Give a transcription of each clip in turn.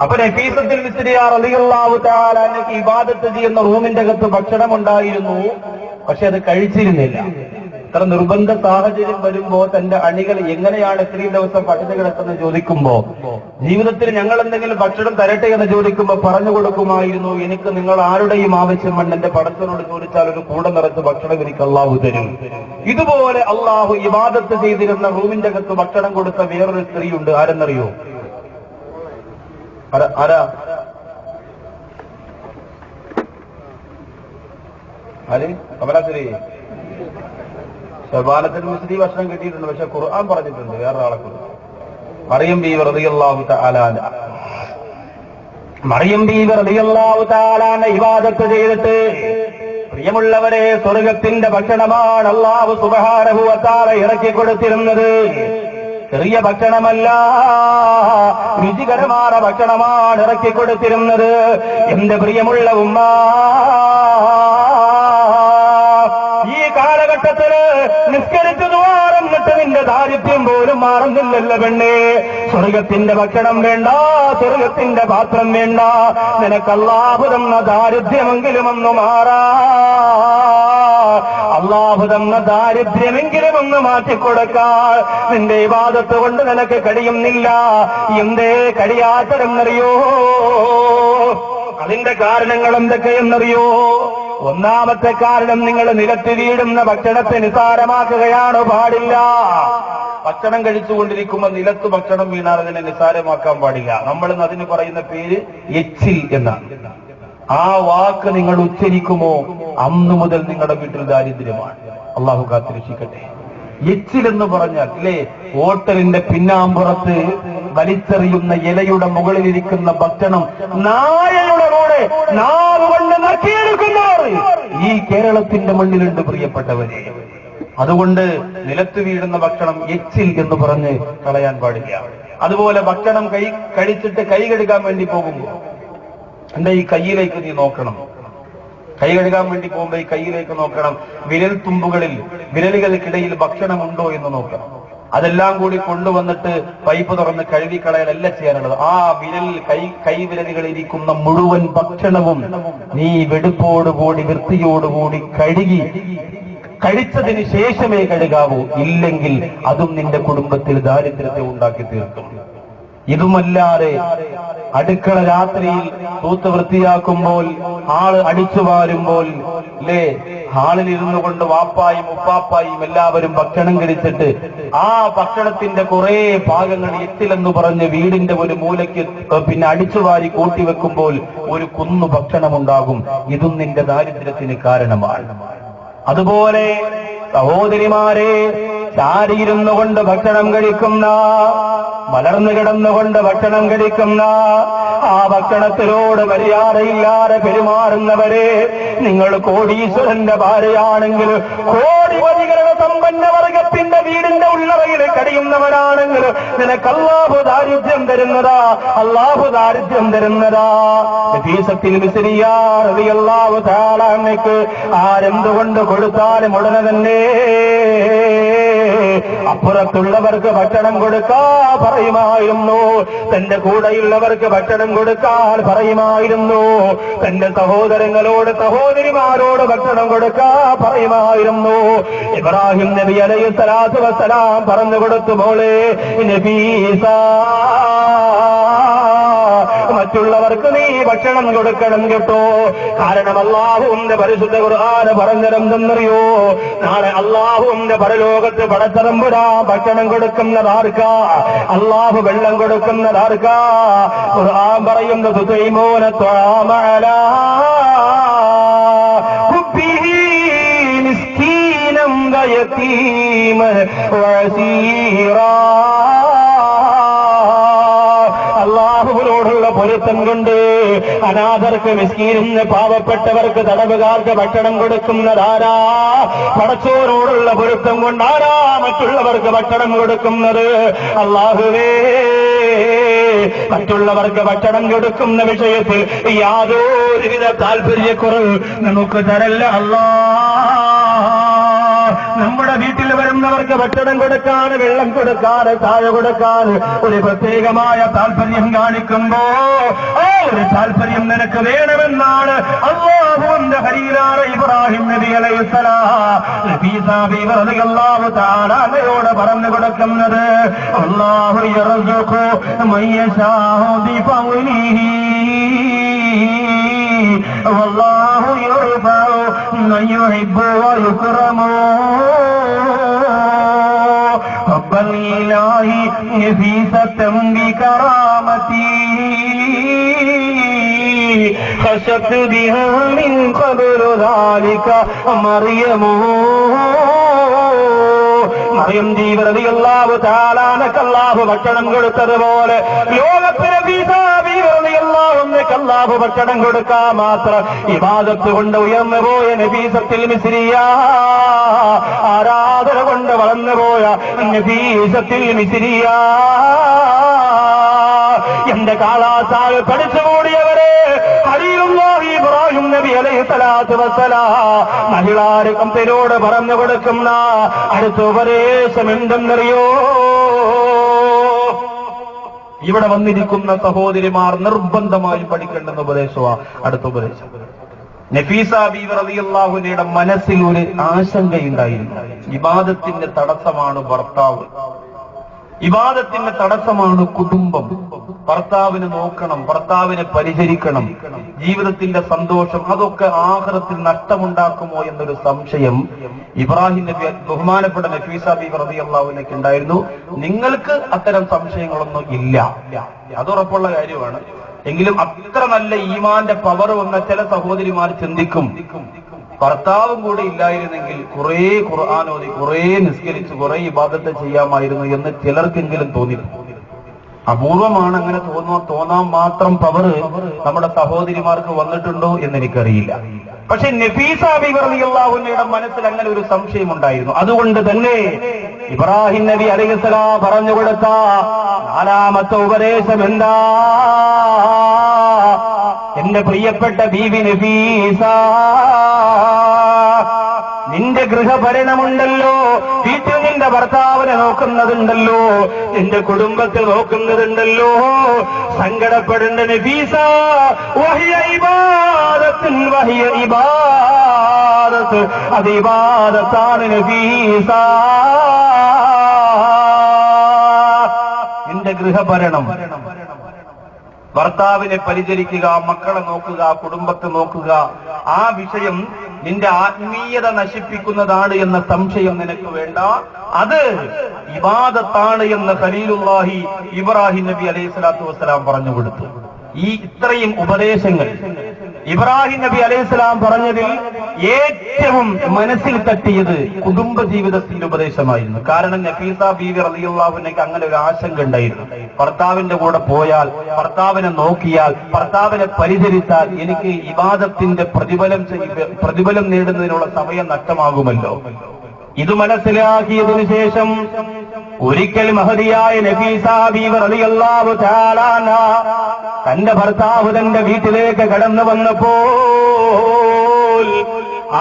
അപ്പൊ നഫീസത്തുൽ മിസ്രിയ റളിയല്ലാഹു തആല അൻഹയ്ക്ക് ഇബാദത്ത് ചെയ്യുന്ന റൂമിന്റെ അകത്ത് ഭക്ഷണം ഉണ്ടായിരുന്നു, പക്ഷെ അത് കഴിച്ചിരുന്നില്ല. ഇത്ര നിർബന്ധ സാഹചര്യം വരുമ്പോ തന്റെ അണികൾ എങ്ങനെയാണ് ഇത്രയും ദിവസം പട്ടിണി കിടക്കുന്നത് ചോദിക്കുമ്പോ, ജീവിതത്തിൽ ഞങ്ങൾ എന്തെങ്കിലും ഭക്ഷണം തരട്ടെ എന്ന് ചോദിക്കുമ്പോ പറഞ്ഞു കൊടുക്കുമായിരുന്നു, എനിക്ക് നിങ്ങൾ ആരുടെയും ആവശ്യം വേണ്ട, എന്റെ പടച്ചവനോട് ചോദിച്ചാൽ ഒരു കൂടെ നിറച്ച് ഭക്ഷണം എനിക്ക് അള്ളാഹു തരും. ഇതുപോലെ അള്ളാഹു ഇബാദത്ത് ചെയ്തിരുന്ന റൂമിന്റെ അകത്ത് ഭക്ഷണം കൊടുത്ത വേറൊരു സ്ത്രീയുണ്ട്. ആരെന്നറിയോ? ആരാ? ആര്? കമലാശ്രീ. ശബാനത്തിൽ മുസ്ലിം ഭക്ഷണം കിട്ടിയിട്ടുണ്ട്, പക്ഷെ ഖുർആൻ പറഞ്ഞിട്ടുണ്ട് വേറൊരാളെ കുറിച്ച്. മറിയം ബീവി റളിയല്ലാഹു തആല അൻഹ. മറിയം ബീവി റളിയല്ലാഹു തആല അൻഹ ഇബാദത്ത് ചെയ്തിട്ട്, പ്രിയമുള്ളവരെ, സ്വർഗത്തിന്റെ ഭക്ഷണമാണ് അല്ലാഹു സുബ്ഹാനഹു വ തആല ഇറക്കി കൊടുത്തിരുന്നത്. ചെറിയ ഭക്ഷണമല്ല, രുചികരമായ ഭക്ഷണമാണ് ഇറക്കി കൊടുത്തിരുന്നത്. എന്റെ പ്രിയമുള്ള ഉമ്മ, ഈ കാലഘട്ടത്തില് നിസ്കരിച്ചു ദുആറിട്ട് നിന്റെ ദാരിദ്ര്യം പോലും മാറുന്നില്ലല്ലോ പെണ്ണേ. സ്വർഗത്തിന്റെ ഭക്ഷണം വേണ്ട, സ്വർഗത്തിന്റെ പാത്രം വേണ്ട, നിനക്ക് അല്ലാഹു തന്ന ദാരിദ്ര്യമെങ്കിലും ഒന്ന് മാറാ, അല്ലാഹു തന്ന ദാരിദ്ര്യമെങ്കിലും ഒന്ന് മാറ്റിക്കൊടുക്കാൻ നിന്റെ ഇബാദത്ത് കൊണ്ട് നിനക്ക് കഴിയുന്നില്ല. എന്തേ കഴിയാത്തതെന്നറിയോ? അതിന്റെ കാരണങ്ങൾ എന്തൊക്കെയെന്നറിയോ? ഒന്നാമത്തെ കാരണം, നിങ്ങൾ നിലത്ത് വീടുന്ന ഭക്ഷണത്തെ നിസാരമാക്കുകയാണ് പാടില്ല. ഭക്ഷണം കഴിച്ചുകൊണ്ടിരിക്കുമ്പോൾ നിലത്ത് ഭക്ഷണം വീണാൽ അതിനെ നിസാരമാക്കാൻ പാടില്ല. നമ്മൾ അതിന് പറയുന്ന പേര് എച്ചിൽ എന്നാണ്. ആ വാക്ക് നിങ്ങൾ ഉച്ചരിക്കുമോ, അന്നു മുതൽ നിങ്ങളുടെ വീട്ടിൽ ദാരിദ്ര്യമാണ്. അള്ളാഹു കാത്തിരക്ഷിക്കട്ടെ. എച്ചിൽ എന്ന് പറഞ്ഞാൽ, അല്ലേ, ഹോട്ടലിന്റെ പിന്നാമ്പുറത്ത് വലിച്ചെറിയുന്ന ഇലയുടെ മുകളിലിരിക്കുന്ന ഭക്ഷണം നായയുടെ കൂടെ നാവ് കൊണ്ട് നക്കിയെടുക്കുന്നവർ ഈ കേരളത്തിന്റെ മണ്ണിലുണ്ട് പ്രിയപ്പെട്ടവരെ. അതുകൊണ്ട് നിലത്ത് വീഴുന്ന ഭക്ഷണം എച്ചിൽ എന്ന് പറഞ്ഞ് കളയാൻ പാടില്ല. അതുപോലെ ഭക്ഷണം കഴിച്ചിട്ട് കൈ കഴുകാൻ വേണ്ടി പോകുമ്പോൾ എന്റെ ഈ കൈയിലേക്ക് നീ നോക്കണം. കൈ കഴുകാൻ വേണ്ടി പോകുമ്പോ ഈ കൈയിലേക്ക് നോക്കണം. വിരൽ തുമ്പുകളിൽ, വിരലുകൾക്കിടയിൽ ഭക്ഷണമുണ്ടോ എന്ന് നോക്കണം. അതെല്ലാം കൂടി കൊണ്ടുവന്നിട്ട് പൈപ്പ് തുറന്ന് കഴുകിക്കളയലല്ല ചെയ്യാനുള്ളത്. ആ കൈവിരലുകളിരിക്കുന്ന മുഴുവൻ ഭക്ഷണവും നീ വെടുപ്പോടുകൂടി വൃത്തിയോടുകൂടി കഴുകി കഴിച്ചതിന് ശേഷമേ കഴുകാവൂ. ഇല്ലെങ്കിൽ അതും നിന്റെ കുടുംബത്തിൽ ദാരിദ്ര്യത്തെ ഉണ്ടാക്കി തീർക്കും. ഇതുമല്ലാതെ അടുക്കള രാത്രിയിൽ തൂത്ത് വൃത്തിയാക്കുമ്പോൾ, ആള് അടിച്ചു വാരുമ്പോൾ, അല്ലേ, ഹാളിൽ ഇരുന്നു കൊണ്ട് വാപ്പായും ഉപ്പാപ്പായും എല്ലാവരും ഭക്ഷണം കഴിച്ചിട്ട് ആ ഭക്ഷണത്തിന്റെ കുറെ ഭാഗങ്ങൾ എത്തിലെന്ന് പറഞ്ഞ് വീടിന്റെ ഒരു മൂലയ്ക്ക് പിന്നെ അടിച്ചുവാരി കൂട്ടിവെക്കുമ്പോൾ ഒരു കുന്നു ഭക്ഷണമുണ്ടാകും. ഇതും നിന്റെ ദാരിദ്ര്യത്തിന് കാരണമാണ്. അതുപോലെ സഹോദരിമാരെ, ചാരിയിരുന്നു കൊണ്ട് ഭക്ഷണം കഴിക്കുന്ന, മലർന്നു കിടന്നുകൊണ്ട് ഭക്ഷണം കഴിക്കുന്ന, ആ ഭക്ഷണത്തിനോട് മര്യാദയില്ലാതെ പെരുമാറുന്നവരെ, നിങ്ങൾ കോടീശ്വരന്റെ ഭാര്യയാണെങ്കിൽ, കോടിപതികളുടെ സമ്പന്ന വർഗത്തിന്റെ വീടിന്റെ ഉള്ളറയിൽ കഴിയുന്നവരാണെങ്കിൽ നിനക്ക് അല്ലാഹു ദാരിദ്ര്യം തരുന്നതാ, അല്ലാഹു ദാരിദ്ര്യം തരുന്നതാ. നഫീസത്തുൽ മിസ്രിയ റളിയല്ലാഹു തആല അൻഹയ്ക്ക് ആരെന്തുകൊണ്ട് കൊടുത്താലും ഉടനെ തന്നെ അപ്പുറത്തുള്ളവർക്ക് ഭക്ഷണം കൊടുക്കാൻ പറയുമായിരുന്നു, തന്റെ കൂടെയുള്ളവർക്ക് ഭക്ഷണം കൊടുക്കാൻ പറയുമായിരുന്നു, തന്റെ സഹോദരങ്ങളോട് സഹോദരിമാരോട് ഭക്ഷണം കൊടുക്കാൻ പറയുമായിരുന്നു. ഇബ്രാഹിം നബി അലൈഹി സ്വലാത്തു വസ്സലാം പറഞ്ഞു കൊടുത്തു, മോളെ നബീസ, മറ്റുള്ളവർക്ക് നീ ഭക്ഷണം കൊടുക്കണം കേട്ടോ. കാരണം അല്ലാഹുവിന്റെ പരിശുദ്ധ ഖുർആൻ പറഞ്ഞതെന്തെന്നറിയോ? നാളെ അല്ലാഹുവിന്റെ പരലോകത്ത് പടച്ചതമ്പുരാ ഭക്ഷണം കൊടുക്കുന്നതാർക്കാ? അല്ലാഹു വെള്ളം കൊടുക്കുന്നതാർക്കാ? ഖുർആൻ പറയുന്നത് തുതൈമൂന ത്വഅമ അലാ ഹുബ്ബിഹി മിസ്കീനം വയതീമൻ വഅസീറാ. അല്ലാഹുവിനോടുള്ള പൊരുത്തം കൊണ്ട് അനാഥർക്ക്, മിസ്കീനിന്, പാവപ്പെട്ടവർക്ക്, തടവുകാർക്ക് ഭക്ഷണം കൊടുക്കുന്നതാരാ? പടച്ചോനോടുള്ള പൊരുത്തം കൊണ്ടാരാ മറ്റുള്ളവർക്ക് ഭക്ഷണം കൊടുക്കുന്നത്? അല്ലാഹുവേ, മറ്റുള്ളവർക്ക് ഭക്ഷണം കൊടുക്കുന്ന വിഷയത്തിൽ യാതൊരുവിധ താല്പര്യക്കുറവ് നമുക്ക് തരല്ല അല്ലാ. നമ്മുടെ വീട്ടിൽ വരുന്നവർക്ക് ഭക്ഷണം കൊടുക്കാൻ, വെള്ളം കൊടുക്കാൻ, ചായ കൊടുക്കാൻ ഒരു പ്രത്യേകമായ താല്പര്യം കാണിക്കുമ്പോ ആ ഒരു താല്പര്യം നിനക്ക് വേണമെന്നാണ് അല്ലാഹുവിന്റെ ഖലീലാണ് ഇബ്രാഹിം നബി അലൈഹിസ്സലാം നബീസാ ബീവി റളിയല്ലാഹു തആല അൻഹയോട് പറഞ്ഞു കൊടുക്കുന്നത്. അല്ലാഹു യർസുഖു മൻ യശാഉ ബിഫളിഹി വല്ലാഹു യർഫഉ മൻ യുഹിബ്ബു വയുക്റമു ഹബ്ബൽ ഇലാഹി നഫീസതൻ ബികറാമതി خشت بها من قبل ذلك مريم മറിയം ബീവി റളിയല്ലാഹു തആല അൻഹ അല്ലാഹു ഭക്ഷണം കൊടുത്തതുപോലെ ലോകത്തിലെ അല്ലാഹു ഭക്ഷണം കൊടുക്കാൻ മാത്രം ഇബാദത്ത് കൊണ്ട് ഉയർന്നു പോയ നബീസത്തിൽ മിസ്രിയ, ആരാധന കൊണ്ട് വളർന്നുപോയ നബീസത്തിൽ മിസ്രിയ. എന്റെ കാലാസാൽ പഠിച്ചുകൂടിയവരെ ഖലീലുല്ലാഹി ഇബ്രാഹിം നബി അലൈഹിസ്സലാത്തു വസ്സലാം മഹിളാര് കമ്പനിയോട് പറഞ്ഞു കൊടുക്കുന്ന അടുത്ത ഉപദേശം എന്തെന്നറിയോ? ഇവിടെ വന്നിരിക്കുന്ന സഹോദരിമാർ നിർബന്ധമായും പഠിക്കേണ്ടുന്ന ഉപദേശമാണ് അടുത്ത ഉപദേശം. നഫീസ ബീവി റളിയല്ലാഹു അൻഹയുടെ മനസ്സിൽ ഒരു ആശങ്കയുണ്ടായിരുന്നു. ഇബാദത്തിന്റെ തടസ്സമാണ് ഭർത്താവ്, ഇബാദത്തിന്റെ തടസ്സമാണ് കുടുംബം. ഭർത്താവിനെ നോക്കണം, ഭർത്താവിനെ പരിചരിക്കണം, ജീവിതത്തിന്റെ സന്തോഷം അതൊക്കെ ആഖിറത്തിൽ നഷ്ടമുണ്ടാക്കുമോ എന്നൊരു സംശയം ഇബ്രാഹിം നബി ബഹുമാനപ്പെട്ട നഫീസ ബീവി റളിയല്ലാഹു അൻഹയ്ക്ക് ഉണ്ടായിരുന്നു. നിങ്ങൾക്ക് അത്തരം സംശയങ്ങളൊന്നും ഇല്ല, അതുറപ്പുള്ള കാര്യമാണ്. എങ്കിലും അത്ര നല്ല ഈമാന്റെ പവർ വന്ന ചില സഹോദരിമാർ ചിന്തിക്കും, ഭർത്താവും കൂടെ ഇല്ലായിരുന്നെങ്കിൽ കുറെ ഖുർആൻ ഓതി, കുറെ നിസ്കരിച്ച്, കുറെ ഇബാദത്ത് ചെയ്യാമായിരുന്നു എന്ന് ചിലർക്കെങ്കിലും തോന്നിയിരുന്നു. അപൂർവമാണ് അങ്ങനെ തോന്നാൻ മാത്രം പവർ നമ്മുടെ സഹോദരിമാർക്ക് വന്നിട്ടുണ്ടോ എന്ന് എനിക്കറിയില്ല. പക്ഷെ നഫീസ ബീവി റളിയല്ലാഹു അൻഹയുടെ മനസ്സിൽ അങ്ങനെ ഒരു സംശയം ഉണ്ടായിരുന്നു. അതുകൊണ്ട് തന്നെ ഇബ്രാഹിം നബി അലൈഹിസ്സലാം പറഞ്ഞു കൊടുത്ത നാലാമത്തെ ഉപദേശം എന്താ? എന്റെ പ്രിയപ്പെട്ട ബീവി നഫീസ, നിന്റെ ഗൃഹഭരണമുണ്ടല്ലോ, വീട്ടിൽ നിന്റെ ഭർത്താവിനെ നോക്കുന്നതുണ്ടല്ലോ, നിന്റെ കുടുംബത്തിൽ നോക്കുന്നതുണ്ടല്ലോ, സങ്കടപ്പെടേണ്ട നഫീസ. വഹിയ ഇബാദത്തുൻ വഹിയ ഇബാദത്ത്, അത് ഇബാദത്താണ് നഫീസ. നിന്റെ ഗൃഹഭരണം, ഭർത്താവിനെ പരിചരിക്കുക, മക്കളെ നോക്കുക, കുടുംബത്തെ നോക്കുക, ആ വിഷയം നിന്റെ ആത്മീയത നശിപ്പിക്കുന്നതാണ് എന്ന സംശയം നിനക്ക് വേണ്ട. അത് ഇബാദത്താണ് എന്ന് ഖലീലുല്ലാഹി ഇബ്രാഹിം നബി അലൈഹിസ്സലാത്തു വസ്സലാം പറഞ്ഞു കൊടുത്തു. ഈ ഇത്രയും ഉപദേശങ്ങൾ ഇബ്രാഹിം നബി അലൈഹിസ്സലാം പറഞ്ഞതിൽ ഏറ്റവും മനസ്സിൽ തട്ടിയത് കുടുംബ ജീവിതത്തിന്റെ ഉപദേശമായിരുന്നു. കാരണം നഫീസ ബീവി റളിയല്ലാഹു അൻഹയ്ക്ക് അങ്ങനെ ഒരു ആശങ്ക ഉണ്ടായിരുന്നു. ഭർത്താവിന്റെ കൂടെ പോയാൽ, ഭർത്താവിനെ നോക്കിയാൽ, ഭർത്താവിനെ പരിചരിച്ചാൽ എനിക്ക് ഇബാദത്തിന്റെ പ്രതിഫലം നേടുന്നതിനുള്ള സമയം നഷ്ടമാകുമല്ലോ. ഇത് മനസ്സിലാക്കിയതിനു ശേഷം ഒരിക്കൽ മഹദിയായ നഫീസ ബീവി റളിയല്ലാഹു തആല അൻഹ തന്റെ ഭർത്താവ് തന്റെ വീട്ടിലേക്ക് കടന്നു വന്നപ്പോൾ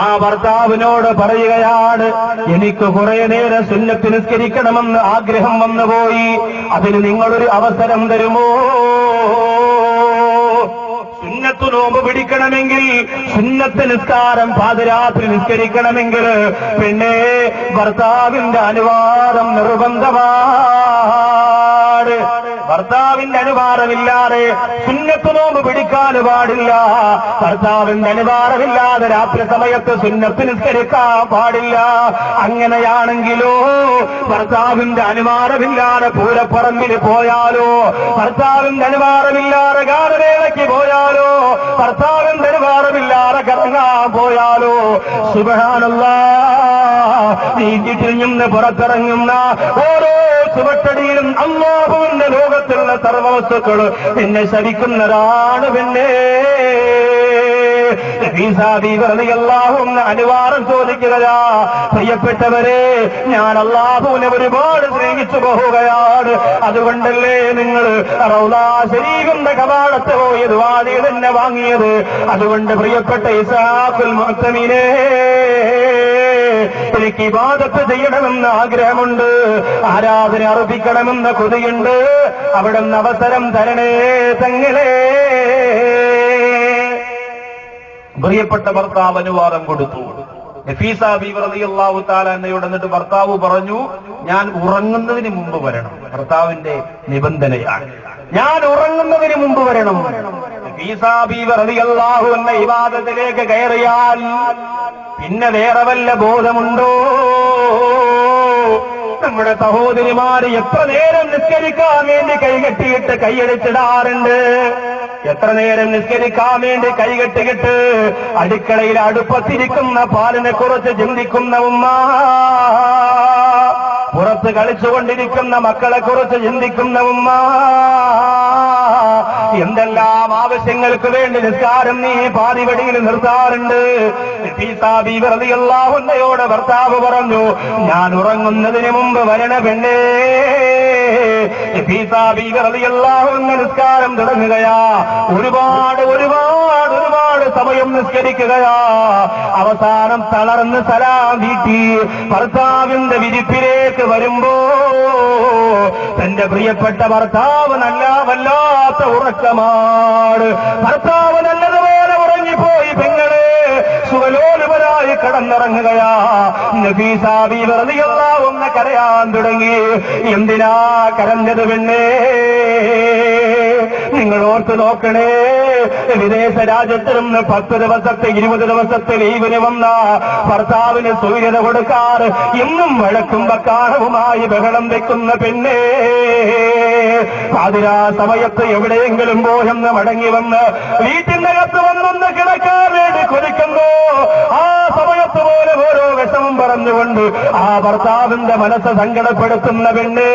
ആ ഭർത്താവിനോട് പറയുകയാണ്, എനിക്ക് കുറെ നേരം സുന്നത്ത് നിസ്കരിക്കണമെന്ന് ആഗ്രഹം വന്നുപോയി, അതിന് നിങ്ങളൊരു അവസരം തരുമോ? സുന്നത്ത് നോമ്പ് പിടിക്കണമെങ്കിൽ, സുന്നത്ത് നിസ്കാരം പാതിരാത്രി നിസ്കരിക്കണമെങ്കിൽ പിന്നെ ഭർത്താവിന്റെ അനുവാദം നിർബന്ധമാണ്. ഭർത്താവിന്റെ അനുവാദമില്ലാതെ സുന്നത്ത് നോമ്പ് പിടിക്കാൻ പാടില്ല. ഭർത്താവിന്റെ അനുവാദമില്ലാതെ രാത്രി സമയത്ത് സുന്നത്ത് നിസ്കരിക്കാൻ പാടില്ല. അങ്ങനെയാണെങ്കിലോ ഭർത്താവിന്റെ അനുവാദമില്ലാതെ പൂരപ്പറമ്പിൽ പോയാലോ, ഭർത്താവിന്റെ അനുവാദമില്ലാതെ ഗാനവേളയ്ക്ക് പോയാലോ, ഭർത്താവിന്റെ അനുവാദമില്ലാതെ കറങ്ങാൻ പോയാലോ, സുബ്ഹാനല്ലാഹ്, നീ വീട്ടിൽ നിന്ന് പുറത്തിറങ്ങുന്ന ഓരോ ചുവട്ടടിയിലും അല്ലാഹുവിന്റെ ലോകത്തുള്ള സർവവസ്തുക്കൾ എന്നെ ശപിക്കുന്നതാണ്. പിന്നെ നഫീസ ബീവി റളിയല്ലാഹു അൻഹ അനുവാദം ചോദിക്കുകയാ, പ്രിയപ്പെട്ടവരെ, ഞാൻ അല്ലാഹുവിനെ ഒരുപാട് സ്നേഹിച്ചു പോവുകയാണ്, അതുകൊണ്ടല്ലേ നിങ്ങൾ റൗളാ ശരീഫിന്റെ കവാടത്ത് പോയത്, വാതി തന്നെ വാങ്ങിയത്. അതുകൊണ്ട് പ്രിയപ്പെട്ട ഇസ്ഹാഖുൽ മുഅ്തമിനേ, എനിക്ക് ഇബാദത്ത് ചെയ്യണമെന്ന് ആഗ്രഹമുണ്ട്, ആരാധന അർപ്പിക്കണമെന്ന കൊതിയുണ്ട്, അവിടുന്ന് അവസരം തരണേ തങ്ങളെ. പ്രിയപ്പെട്ട ഭർത്താവ് അനുവാദം കൊടുത്തു. നഫീസ ബീവി റളിയല്ലാഹു തആല അൻഹയോട് എന്നിട്ട് ഭർത്താവ് പറഞ്ഞു, ഞാൻ ഉറങ്ങുന്നതിന് മുമ്പ് വരണം. ഭർത്താവിന്റെ നിബന്ധനയാണ്, ഞാൻ ഉറങ്ങുന്നതിന് മുമ്പ് വരണം. നഫീസ ബീവി റളിയല്ലാഹു അൻഹ ഇബാദത്തിലേക്ക് കയറിയാൽ പിന്നെ വേറെ വല്ല ബോധമുണ്ടോ? നമ്മുടെ സഹോദരിമാര് എത്ര നേരം നിസ്കരിക്കാൻ വേണ്ടി കൈകെട്ടിയിട്ട് കൈയടിച്ചിടാറുണ്ട്, എത്ര നേരം നിസ്കരിക്കാൻ വേണ്ടി കൈകെട്ടിയിട്ട് അടുക്കളയിൽ അടുപ്പത്തിരിക്കുന്ന പാലിനെ കുറിച്ച് ചിന്തിക്കുന്ന ഉമ്മ, പുറത്ത് കളിച്ചുകൊണ്ടിരിക്കുന്ന മക്കളെ കുറിച്ച് ചിന്തിക്കുന്ന ഉമ്മ, എന്തെല്ലാം ആവശ്യങ്ങൾക്ക് വേണ്ടി നിസ്കാരം നീ പാതിവടിയിൽ നിർത്താറുണ്ട്. നഫീസ ബീവി റളിയല്ലാഹു അൻഹയോട് ഭർത്താവ് പറഞ്ഞു, ഞാൻ ഉറങ്ങുന്നതിന് മുമ്പ് വരണ പെണ്ണേ. നഫീസ ബീവി റളിയല്ലാഹു അൻഹ നിസ്കാരം തുടങ്ങുകയാ, ഒരുപാട് സമയം നിസ്കരിക്കുകയാ. അവസാനം തളർന്ന് സലാം വീട്ടി ഭർത്താവിന്റെ വിരിപ്പിലേക്ക് വരുമ്പോ തന്റെ പ്രിയപ്പെട്ട ഭർത്താവ് വല്ലാത്ത ഉറക്കമാണ്. ഭർത്താവ് നല്ലതുപോലെ ഉറങ്ങിപ്പോയി. പെങ്ങളെ സുഖലോലുപരായി കടന്നിറങ്ങുകയാ. നഫീസ ബീവി റളിയല്ലാഹു അൻഹ കരയാൻ തുടങ്ങി. എന്തിനാ കരഞ്ഞത് പെണ്ണേ? നിങ്ങൾ ഓർത്ത് നോക്കണേ, വിദേശ രാജ്യത്ത് നിന്ന് 10 ദിവസത്തെ 20 ദിവസത്തെ ലീവിന് വന്ന ഭർത്താവിന് സൂര്യത കൊടുക്കാറ് എന്നും വഴക്കും വക്കാണവുമായി ബഹളം വെക്കുന്ന പെണ്ണേ, പാതിരാ സമയത്ത് എവിടെയെങ്കിലും പോയെന്ന് മടങ്ങി വന്ന് വീട്ടിനകത്ത് വന്നൊന്ന് കിടക്കാൻ വേണ്ടി കൊതിക്കുന്നു. ആ സമയത്ത് പോലെ ഓരോ വിഷമം പറഞ്ഞുകൊണ്ട് ആ ഭർത്താവിന്റെ മനസ്സ് സങ്കടപ്പെടുത്തുന്ന പെണ്ണേ,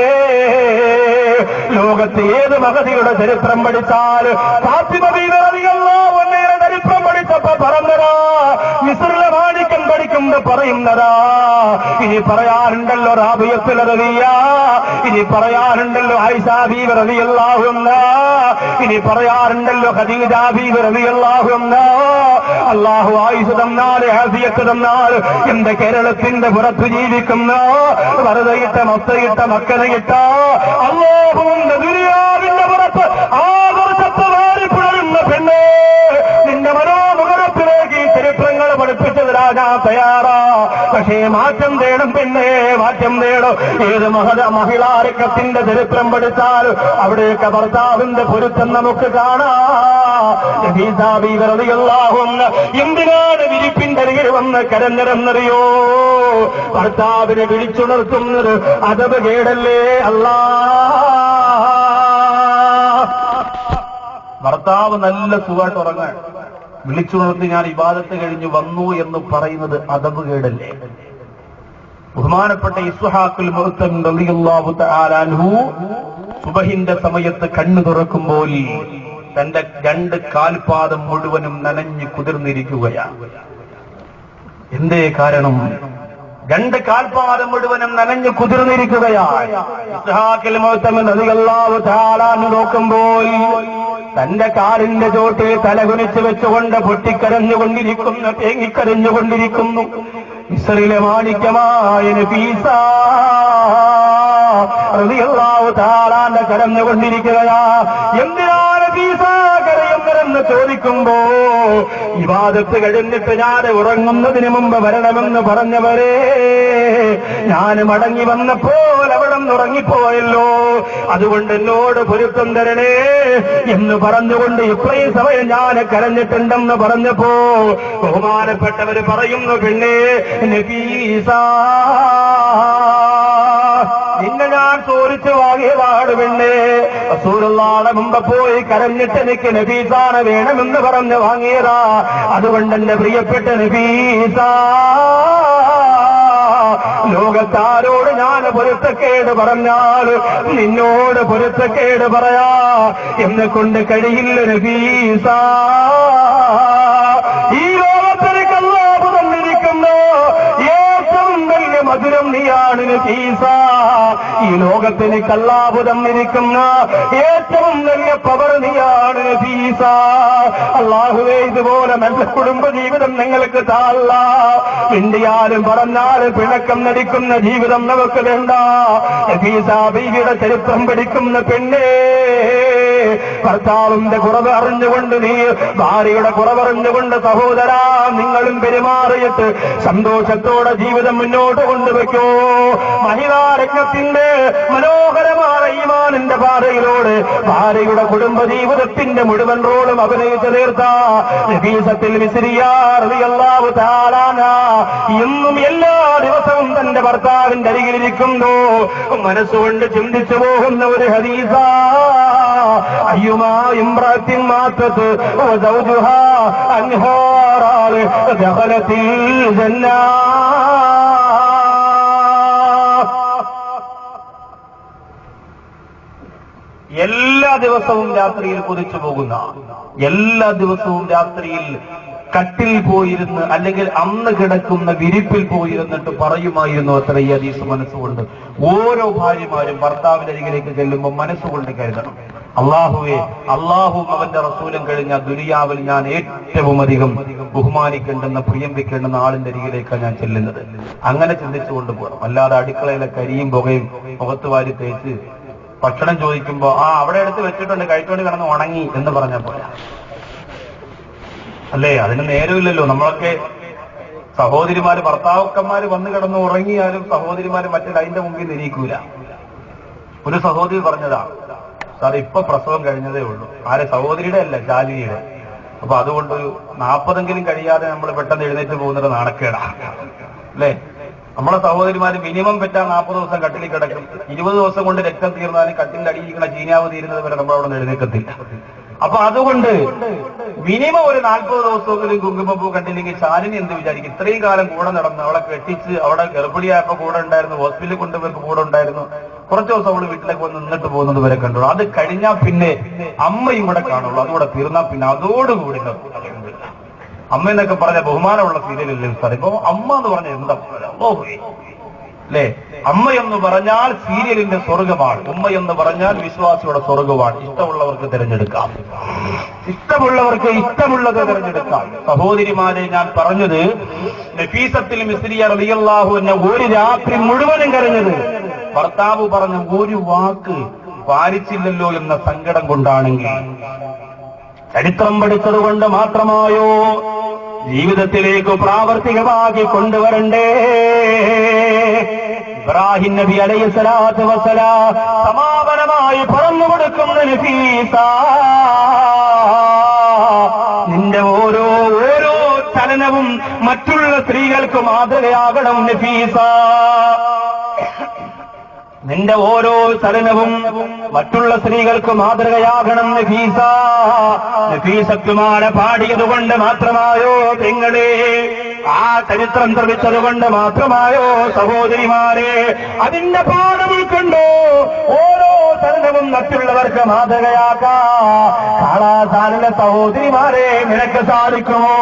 ലോകത്ത് ഏത് മഹതിയുടെ ചരിത്രം പഠിച്ചാൽ ഫാത്തിമ ബീവി റളിയല്ലാഹു അൻഹയുടെ ചരിത്രം പഠിച്ചപ്പോ പറഞ്ഞതാ, മിസ്റിലെ മാണിക്യം പഠിക്കുന്നത് പറയുന്നതാ. ഇനി പറയാറുണ്ടല്ലോ റാബിയത്തുൽ റളിയ, ഇനി പറയാറുണ്ടല്ലോ ആയിഷ ബീവി റളിയല്ലാഹു അൻഹ, ഇനി പറയാറുണ്ടല്ലോ ഖദീജ ബീവി റളിയല്ലാഹു അൻഹ. അല്ലാഹു ആയുസ് തന്നാൽ, ആഫിയത്ത് തന്നാൽ എന്റെ കേരളത്തിന്റെ പുറത്ത് ജീവിക്കുന്ന വറുതയിട്ട മൊത്തയിട്ട മക്കളെയിട്ട അല്ലാഹുവിന്റെ ദുനിയാവിന്റെ പുറത്ത് ആദർശത്തെ വാരിപ്പുഴരുന്ന പെണ്ണേ, നിന്റെ മനോമുഖരത്തിലേക്ക് ഈ ചരിത്രങ്ങൾ പഠിപ്പിച്ചത് രാജാ തയ്യാറാ. പക്ഷേ മാറ്റം തേടും പെണ്ണേ, മാറ്റം തേടും. ഏത് മഹിളാരക്കത്തിന്റെ ചരിത്രം പഠിച്ചാൽ അവിടെയൊക്കെ ഭർത്താവിന്റെ പൊരുത്തം നമുക്ക് കാണാം. നഫീസ ബീവി റളിയല്ലാഹു അൻഹ എന്തിനാണ് വിരിപ്പിന്റെ അരികിൽ വന്ന് കരഞ്ഞതെന്നറിയോ? ഭർത്താവിനെ വിളിച്ചുണർത്തുന്നത് അദബ് കേടല്ലേ? അല്ലാ, ഭർത്താവ് നല്ല സുഖമായിട്ട് ഉറങ്ങാൻ വിളിച്ചുണർത്തി ഞാൻ ഇബാദത്ത് കഴിഞ്ഞു വന്നു എന്ന് പറയുന്നത് അദബ് കേടല്ലേ? ബഹുമാനപ്പെട്ട ഇസ്ഹാഖുൽ മുഅ്തം റളിയല്ലാഹു തആല അൻഹു സുബഹിന്റെ സമയത്ത് കണ്ണു തുറക്കുമ്പോൾ തന്റെ 2 കാൽപാദം മുഴുവനും നനഞ്ഞു കുതിർന്നിരിക്കുകയാണ്. എന്തേ കാരണം? 2 കാൽപാദം മുഴുവനും നനഞ്ഞു കുതിർന്നിരിക്കുകയാണ്. ഇസ്ഹാഖുൽ മുഅ്തം റളിയല്ലാഹു തആല അൻഹു നോക്കുമ്പോൾ തന്റെ കാലിന്റെ ചോട്ടിൽ തലകുനിച്ച് വെച്ചുകൊണ്ട് പൊട്ടിക്കരഞ്ഞുകൊണ്ടിരിക്കുന്നു, തേങ്ങിക്കരഞ്ഞുകൊണ്ടിരിക്കുന്നു മിസ്റിലെ മാണിക്യമായ നഫീസ റളിയല്ലാഹു തആല അൻഹ കരഞ്ഞുകൊണ്ടിരിക്കുകയാ. എന്തിനാ നഫീസ കരയുന്നതെന്ന് ചോദിക്കുമ്പോ, ഇബാദത്ത് കഴിഞ്ഞിട്ട് ഞാൻ ഉറങ്ങുന്നതിന് മുമ്പ് വരണമെന്ന് പറഞ്ഞവരെ, ഞാൻ മടങ്ങി വന്നപ്പോൾ അവിടെ ഉറങ്ങിപ്പോയല്ലോ, അതുകൊണ്ട് എന്നോട് പൊരുത്തം തരണേ എന്ന് പറഞ്ഞുകൊണ്ട് ഇത്രയും സമയം ഞാൻ കരഞ്ഞിട്ടുണ്ടെന്ന് പറഞ്ഞപ്പോ ബഹുമാനപ്പെട്ടവര് പറയുന്നു, പെണ്ണേ നഫീസ, നിന്നെ ഞാൻ ചോദിച്ചു വാങ്ങിയതാണ് പെണ്ണേ. റസൂലുള്ളാഹിയുടെ മുമ്പ് പോയി കരഞ്ഞിട്ട് എനിക്ക് നഫീസാനെ വേണമെന്ന് പറഞ്ഞ് വാങ്ങിയതാ. അതുകൊണ്ട് എന്റെ പ്രിയപ്പെട്ട നഫീസ, ലോകത്താരോട് ഞാൻ പൊരുത്തക്കേട് പറഞ്ഞാൽ നിന്നോട് പൊരുത്തക്കേട് പറയാ എന്നെ കൊണ്ട് കഴിയില്ല നഫീസ. ഈ ലോകത്തിലേക്ക് അല്ലാഹു തന്നിരിക്കുന്ന ഏറ്റവും വലിയ മധുരം നീയാണ് നഫീസ. ഈ ലോകത്തിന് അല്ലാഹു തന്നിരിക്കുന്ന ഏറ്റവും വലിയ പവർ നീയാണ് നഫീസ. അല്ലാഹുവേ, ഇതുപോലെ നല്ല കുടുംബ ജീവിതം നിങ്ങൾക്ക് താല്ല. മിണ്ടിയാലും പറഞ്ഞാലും പിണക്കം നടിക്കുന്ന ജീവിതം നമുക്ക് വേണ്ട. നഫീസ ബീവിയുടെ ചരിത്രം പഠിക്കുന്ന പെണ്ണേ, ഭർത്താവിന്റെ കുറവ് അറിഞ്ഞുകൊണ്ട് നീ ഭാര്യയുടെ കുറവറിഞ്ഞുകൊണ്ട് സഹോദരാ നിങ്ങളും പെരുമാറിയിട്ട് സന്തോഷത്തോടെ ജീവിതം മുന്നോട്ട് കൊണ്ടുവയ്ക്കോ. മഹിളാരംഗത്തിന്റെ മനോഹരമായ ഈമാനിന്റെ പാതയിലൂടെ ഭാര്യയുടെ കുടുംബ ജീവിതത്തിന്റെ മുഴുവൻ റോളും അഭിനയിച്ചു തീർത്ത നഫീസത്തുൽ മിസ്രിയ റളിയല്ലാഹു തആല അൻഹാ എന്നും എല്ലാ ദിവസവും തന്റെ ഭർത്താവിന്റെ അരികിലിരിക്കുന്നു മനസ്സുകൊണ്ട് ചിന്തിച്ചു പോകുന്ന ഒരു ഹദീസ. അയ്യുമാ ഇംറഅത്തിൻ മാതത് വസൗജുഹാ അൻഹാ ദഖലത്തിൽ ജന്ന. എല്ലാ ദിവസവും രാത്രിയിൽ കുതിച്ചു പോകുന്ന, എല്ലാ ദിവസവും രാത്രിയിൽ കട്ടിൽ പോയിരുന്ന് അല്ലെങ്കിൽ അന്ന് കിടക്കുന്ന വിരിപ്പിൽ പോയിരുന്നിട്ട് പറയുമായിരുന്നു അത്ര ഈ ഹദീസ് മനസ്സുകൊണ്ട്. ഓരോ ഭാര്യമാരും ഭർത്താവിന്റെ അരികിലേക്ക് ചെല്ലുമ്പോൾ മനസ്സുകൊണ്ട് കരുതണം, അള്ളാഹുവേ, അള്ളാഹുവും അവന്റെ റസൂലും കഴിഞ്ഞ ദുനിയാവിൽ ഞാൻ ഏറ്റവും അധികം ബഹുമാനിക്കേണ്ടെന്ന പ്രിയം വെക്കേണ്ടുന്ന ആളിന്റെ അരികിലേക്കാണ് ഞാൻ ചെല്ലുന്നത്. അങ്ങനെ ചിന്തിച്ചുകൊണ്ട് പോകണം. അല്ലാതെ അടുക്കളയിലെ കരിയും പുകയും മുഖത്ത് വാരി തേച്ച് ഭക്ഷണം ചോദിക്കുമ്പോ അവിടെ എടുത്ത് വെച്ചിട്ടുണ്ട് കഴിച്ചോണ്ട് കിടന്ന് ഉണങ്ങി എന്ന് പറഞ്ഞ പോരാ, അല്ലേ? അതിന് നേരമില്ലല്ലോ. നമ്മളൊക്കെ സഹോദരിമാര് ഭർത്താക്കന്മാര് വന്നു കിടന്ന് ഉറങ്ങിയാലും സഹോദരിമാര് മറ്റേ അതിന്റെ മുമ്പിൽ നിരീക്കൂല. ഒരു സഹോദരി പറഞ്ഞതാ, സാർ ഇപ്പൊ പ്രസവം കഴിഞ്ഞതേ ഉള്ളൂ. ആരെ? സഹോദരിയുടെ അല്ല, ശാലിനിയുടെ. അപ്പൊ അതുകൊണ്ട് 40 കഴിയാതെ നമ്മൾ പെട്ടെന്ന് എഴുന്നേറ്റ് പോകുന്നത് നാണക്കേടാ, അല്ലേ? നമ്മളെ സഹോദരിമാര് മിനിമം പെറ്റാ 40 ദിവസം കട്ടിലിൽ കിടക്കും. 20 ദിവസം കൊണ്ട് രക്തം തീർന്നാലും കട്ടിലിന്റെ അടിയിരിക്കുന്ന ചീനാവ് തീരുന്നത് വരെ നമ്മളവിടെ നിന്ന് എഴുന്നേക്കത്തില്ല. അപ്പൊ അതുകൊണ്ട് മിനിമം ഒരു 40 ദിവസമെങ്കിലും കുങ്കുമപ്പൂ കണ്ടില്ലെങ്കിൽ ശാലിനി എന്ത് വിചാരിക്കും? ഇത്രയും കാലം കൂടെ നടന്ന് അവളെ കെട്ടിച്ച് അവിടെ ഗർഭിണിയായപ്പോ കൂടെ ഉണ്ടായിരുന്നു, ഹോസ്പിറ്റലിൽ കൊണ്ടുപോയപ്പോ കൂടെ ഉണ്ടായിരുന്നു, കുറച്ച് ദിവസം അവള് വീട്ടിലേക്ക് വന്ന് നിന്നിട്ട് പോകുന്നത് വരെ കണ്ടുള്ളൂ. അത് കഴിഞ്ഞാൽ പിന്നെ അമ്മയും കൂടെ കാണുള്ളൂ. അതുകൂടെ തീർന്നാൽ പിന്നെ അതോടുകൂടി അമ്മ എന്നൊക്കെ പറഞ്ഞ ബഹുമാനമുള്ള സീരിയലല്ലേ സാർ? ഇപ്പൊ അമ്മ എന്ന് പറഞ്ഞ എന്താ അല്ലേ? അമ്മ എന്ന് പറഞ്ഞാൽ സീരിയലിന്റെ സ്വർഗമാണ്. ഉമ്മ എന്ന് പറഞ്ഞാൽ വിശ്വാസിയുടെ സ്വർഗമാണ്. ഇഷ്ടമുള്ളവർക്ക് തിരഞ്ഞെടുക്കാം, ഇഷ്ടമുള്ളവർക്ക് ഇഷ്ടമുള്ളത് തിരഞ്ഞെടുക്കാം. സഹോദരിമാരെ, ഞാൻ പറഞ്ഞത് നഫീസത്തുൽ മിസ്രിയ റളിയല്ലാഹു അൻഹ ഒരു രാത്രി മുഴുവനും കരഞ്ഞത് ഭർത്താവ് പറഞ്ഞ ഒരു വാക്ക് പാലിച്ചില്ലല്ലോ എന്ന സങ്കടം കൊണ്ടാണെങ്കിൽ, ചരിത്രം പഠിച്ചത് കൊണ്ട് മാത്രമായോ ജീവിതത്തിലേക്ക് പ്രാവർത്തികമാക്കി കൊണ്ടുവരണ്ടേ? ഇബ്രാഹിം നബി അലൈഹിസ്സലാത്തു വസ്സലാം സമാപനമായി പറഞ്ഞു കൊടുക്കുന്ന നഫീസ, നിന്റെ ഓരോ ചലനവും മറ്റുള്ള സ്ത്രീകൾക്ക് മാതൃകയാകണം നഫീസ. നിന്റെ ഓരോ ചലനവും മറ്റുള്ള സ്ത്രീകൾക്ക് മാതൃകയാകണം നഫീസ. നഫീസത്തുമാരെ പാടിയത് കൊണ്ട് മാത്രമായോ പെങ്ങളെ? ആ ചരിത്രം ശ്രമിച്ചതുകൊണ്ട് മാത്രമായോ സഹോദരിമാരെ? അതിന്റെ പാഠം ഉൾക്കൊണ്ടോ ഓരോ ചലനവും മറ്റുള്ളവർക്ക് മാതൃകയാക്കാനുള്ള സഹോദരിമാരെ നിനക്ക് സാധിക്കുമോ?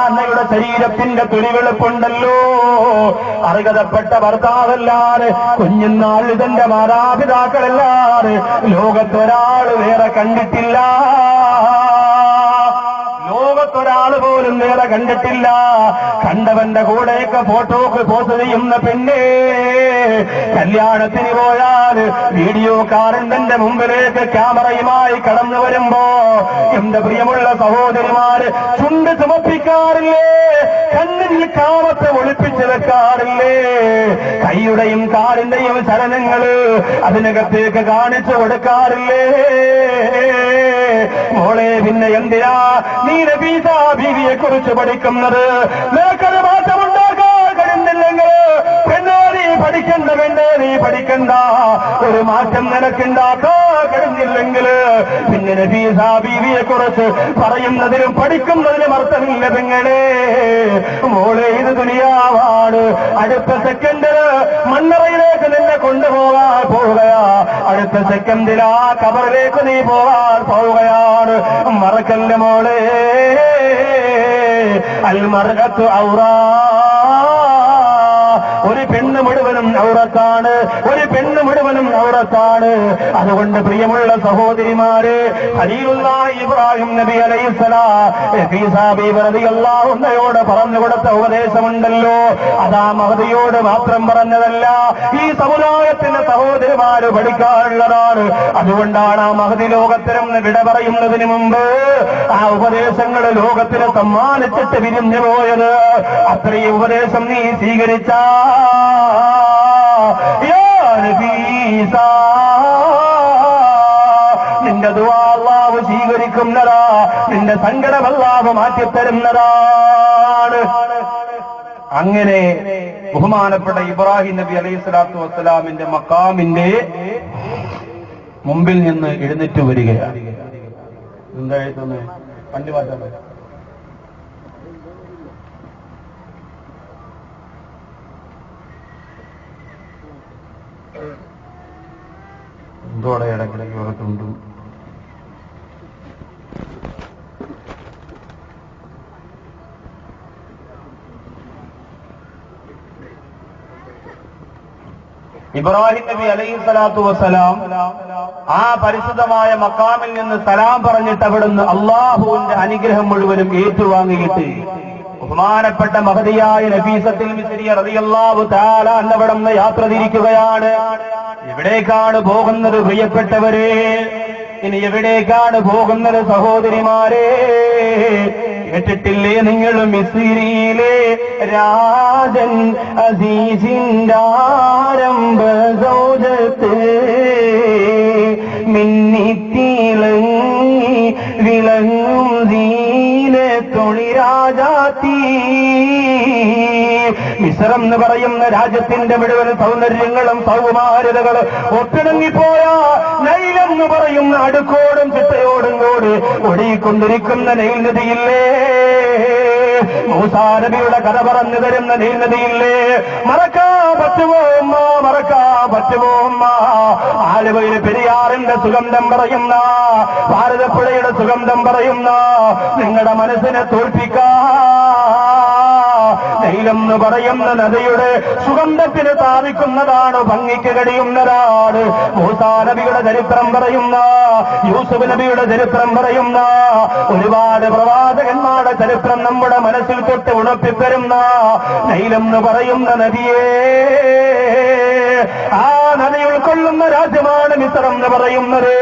അന്നയുടെ ശരീരത്തിന്റെ തുണിവെളുപ്പുണ്ടല്ലോ, അർഹതപ്പെട്ട ഭർത്താവല്ലാതെ കുഞ്ഞുനാൾ ഇതെന്റെ മാതാപിതാക്കളല്ലാതെ ലോകത്തൊരാൾ വേറെ കണ്ടിട്ടില്ല, ലോകത്തൊരാൾ പോലും വേറെ കണ്ടിട്ടില്ല. കണ്ടവന്റെ കൂടെയൊക്കെ ഫോട്ടോക്ക് പോസ്റ്റ് ചെയ്യുന്ന പെണ്ണേ, കല്യാണത്തിന് പോയാൽ വീഡിയോ കാറിന്റെ മുമ്പിലേക്ക് ക്യാമറയുമായി കടന്നു വരുമ്പോ എന്റെ പ്രിയമുള്ള സഹോദരിമാര് ചുണ്ട് ചുമപ്പിക്കാറില്ലേ? കണ്ണിൽ കാമത്തെ ഒളിപ്പിച്ച് വെക്കാറില്ലേ? കൈയുടെയും കാലിന്റെയും ചലനങ്ങള് അതിനകത്തേക്ക് കാണിച്ചു കൊടുക്കാറില്ലേ? മോളെ, പിന്നെ എന്തിനാ നീ നഫീസ ബീവിയെ കുറിച്ച് പഠിക്കുന്നത്? നിനക്കത് മാറ്റമുണ്ടാക്കാൻ കഴിയുന്നില്ലെങ്കിൽ പെണ്ണേ നീ പഠിക്കണ്ട, പെണ്ണേ നീ പഠിക്കണ്ട. ഒരു മാറ്റം നിനക്കുണ്ടാക്കാൻ കഴിഞ്ഞില്ലെങ്കിൽ പിന്നെ നഫീസ ബീവിയെ കുറിച്ച് പറയുന്നതിനും പഠിക്കുന്നതിനും അർത്ഥമില്ല പെങ്ങളെ. മോളെ, ഇത് ദുനിയാവാണ്. അടുത്ത സെക്കൻഡില് മണ്ണറയിലേക്ക് നിന്നെ കൊണ്ടുപോകാൻ പോവുകയാ. അടുത്ത സെക്കൻഡിൽ ആ കബറിലേക്ക് നീ പോകാൻ പോവുകയാണ്. മറക്കല്ല മോളെ, അൽ മർഅത്തു ഔറാ ഔറത്താണ്, ഒരു പെണ്ണ് മുഴുവനും ഔറത്താണ്. അതുകൊണ്ട് പ്രിയമുള്ള സഹോദരിമാരെ, ഖലീലുല്ലാഹി ഇബ്രാഹിം നബി അലൈഹിസ്സലാം പറഞ്ഞു കൊടുത്ത ഉപദേശമുണ്ടല്ലോ, അതാ മഹദിയോട് മാത്രം പറഞ്ഞതല്ല, ഈ സമുദായത്തിന്റെ സഹോദരിമാര് പഠിക്കാനുള്ളതാണ്. അതുകൊണ്ടാണ് ആ മഹദി ലോകത്തിനെന്ന് വിട പറയുന്നതിന് മുമ്പ് ആ ഉപദേശങ്ങൾ ലോകത്തിന് സമ്മാനിച്ചിട്ട് പിരിഞ്ഞു പോയത്. അത്രയും ഉപദേശം നീ സ്വീകരിച്ച നിന്റെ ദുആ അല്ലാഹു സ്വീകരിക്കുന്നതാ, നിന്റെ സങ്കടം അല്ലാഹു മാറ്റിത്തരുന്നതാണ്. അങ്ങനെ ബഹുമാനപ്പെട്ട ഇബ്രാഹിം നബി അലൈഹി സ്വലാത്തു വസ്സലാമിന്റെ മക്കാമിന്റെ മുമ്പിൽ നിന്ന് എഴുന്നേറ്റ് വരികയാണ്. എന്തായിരുന്നു വണ്ടി മാറ്റാൻ എന്തോടെ ഇടയ്ക്കിടയ്ക്ക് ഉറക്കുണ്ട്. ഇബ്രാഹിം നബി അലൈഹി സ്വലാത്തു വസ്സലാം ആ പരിശുദ്ധമായ മക്കാമിൽ നിന്ന് സലാം പറഞ്ഞിട്ട് അവിടുന്ന് അള്ളാഹുവിന്റെ അനുഗ്രഹം മുഴുവനും ഏറ്റുവാങ്ങിയിട്ട് ബഹുമാനപ്പെട്ട മഹദിയായ നഫീസത്തുൽ മിസ്രിയ റളിയല്ലാഹു തആല അന്നവിടുന്ന് യാത്ര തിരിക്കുകയാണ്. എവിടേക്കാണ് പോകുന്നത് പ്രിയപ്പെട്ടവരെ? ഇനി എവിടേക്കാണ് പോകുന്നത് സഹോദരിമാരെ? കേട്ടിട്ടില്ലേ നിങ്ങൾ മിസ്രിയിലെ രാജൻ അസീസിന്റെ ആരംഭ സൗജത്ത് മിന്നിത്തിളങ്ങി വിളങ്ങും ദീനത്തൊളിരാജാത്തി. മിസ്രം എന്ന് പറയുന്ന രാജ്യത്തിന്റെ മുഴുവൻ സൗന്ദര്യങ്ങളും സൗകുമാര്യതകളും ഒത്തിണങ്ങിപ്പോയ നൈലെന്ന് പറയുന്ന അടുക്കോടും ചിട്ടയോടും കൂടി ഒഴുകിക്കൊണ്ടിരിക്കുന്ന നൈൽ നദിയില്ലേ, മൂസാ നബിയുടെ കഥ പറഞ്ഞു തരുന്ന നൈൽ നദിയില്ലേ, മറക്കാൻ പറ്റുമോ ഉമ്മ, മറക്കാൻ പറ്റുമോ ഉമ്മ? ആലുവയിലെ പെരിയാറിന്റെ സുഗന്ധം പറയുന്ന, ഭാരതപ്പുഴയുടെ സുഗന്ധം പറയുന്ന നിങ്ങളുടെ മനസ്സിനെ തോൽപ്പിക്കാ നൈലെന്ന് പറയുന്ന നദിയുടെ സുഗന്ധത്തിന് സാധിക്കുന്നതാണ്, ഭംഗിക്ക് കഴിയുന്നതാണ്. മൂസാ നബിയുടെ ചരിത്രം പറയുന്ന, യൂസുഫ് നബിയുടെ ചരിത്രം പറയുന്ന, ഒരുപാട് പ്രവാചകന്മാരുടെ ചരിത്രം നമ്മുടെ മനസ്സിൽ തൊട്ട് ഉണർത്തിത്തരുന്ന നൈലെന്ന് പറയുന്ന നദിയേ, ആ നദി ഉൾക്കൊള്ളുന്ന രാജ്യമാണ് മിസ്രം എന്ന് പറയുന്നത്.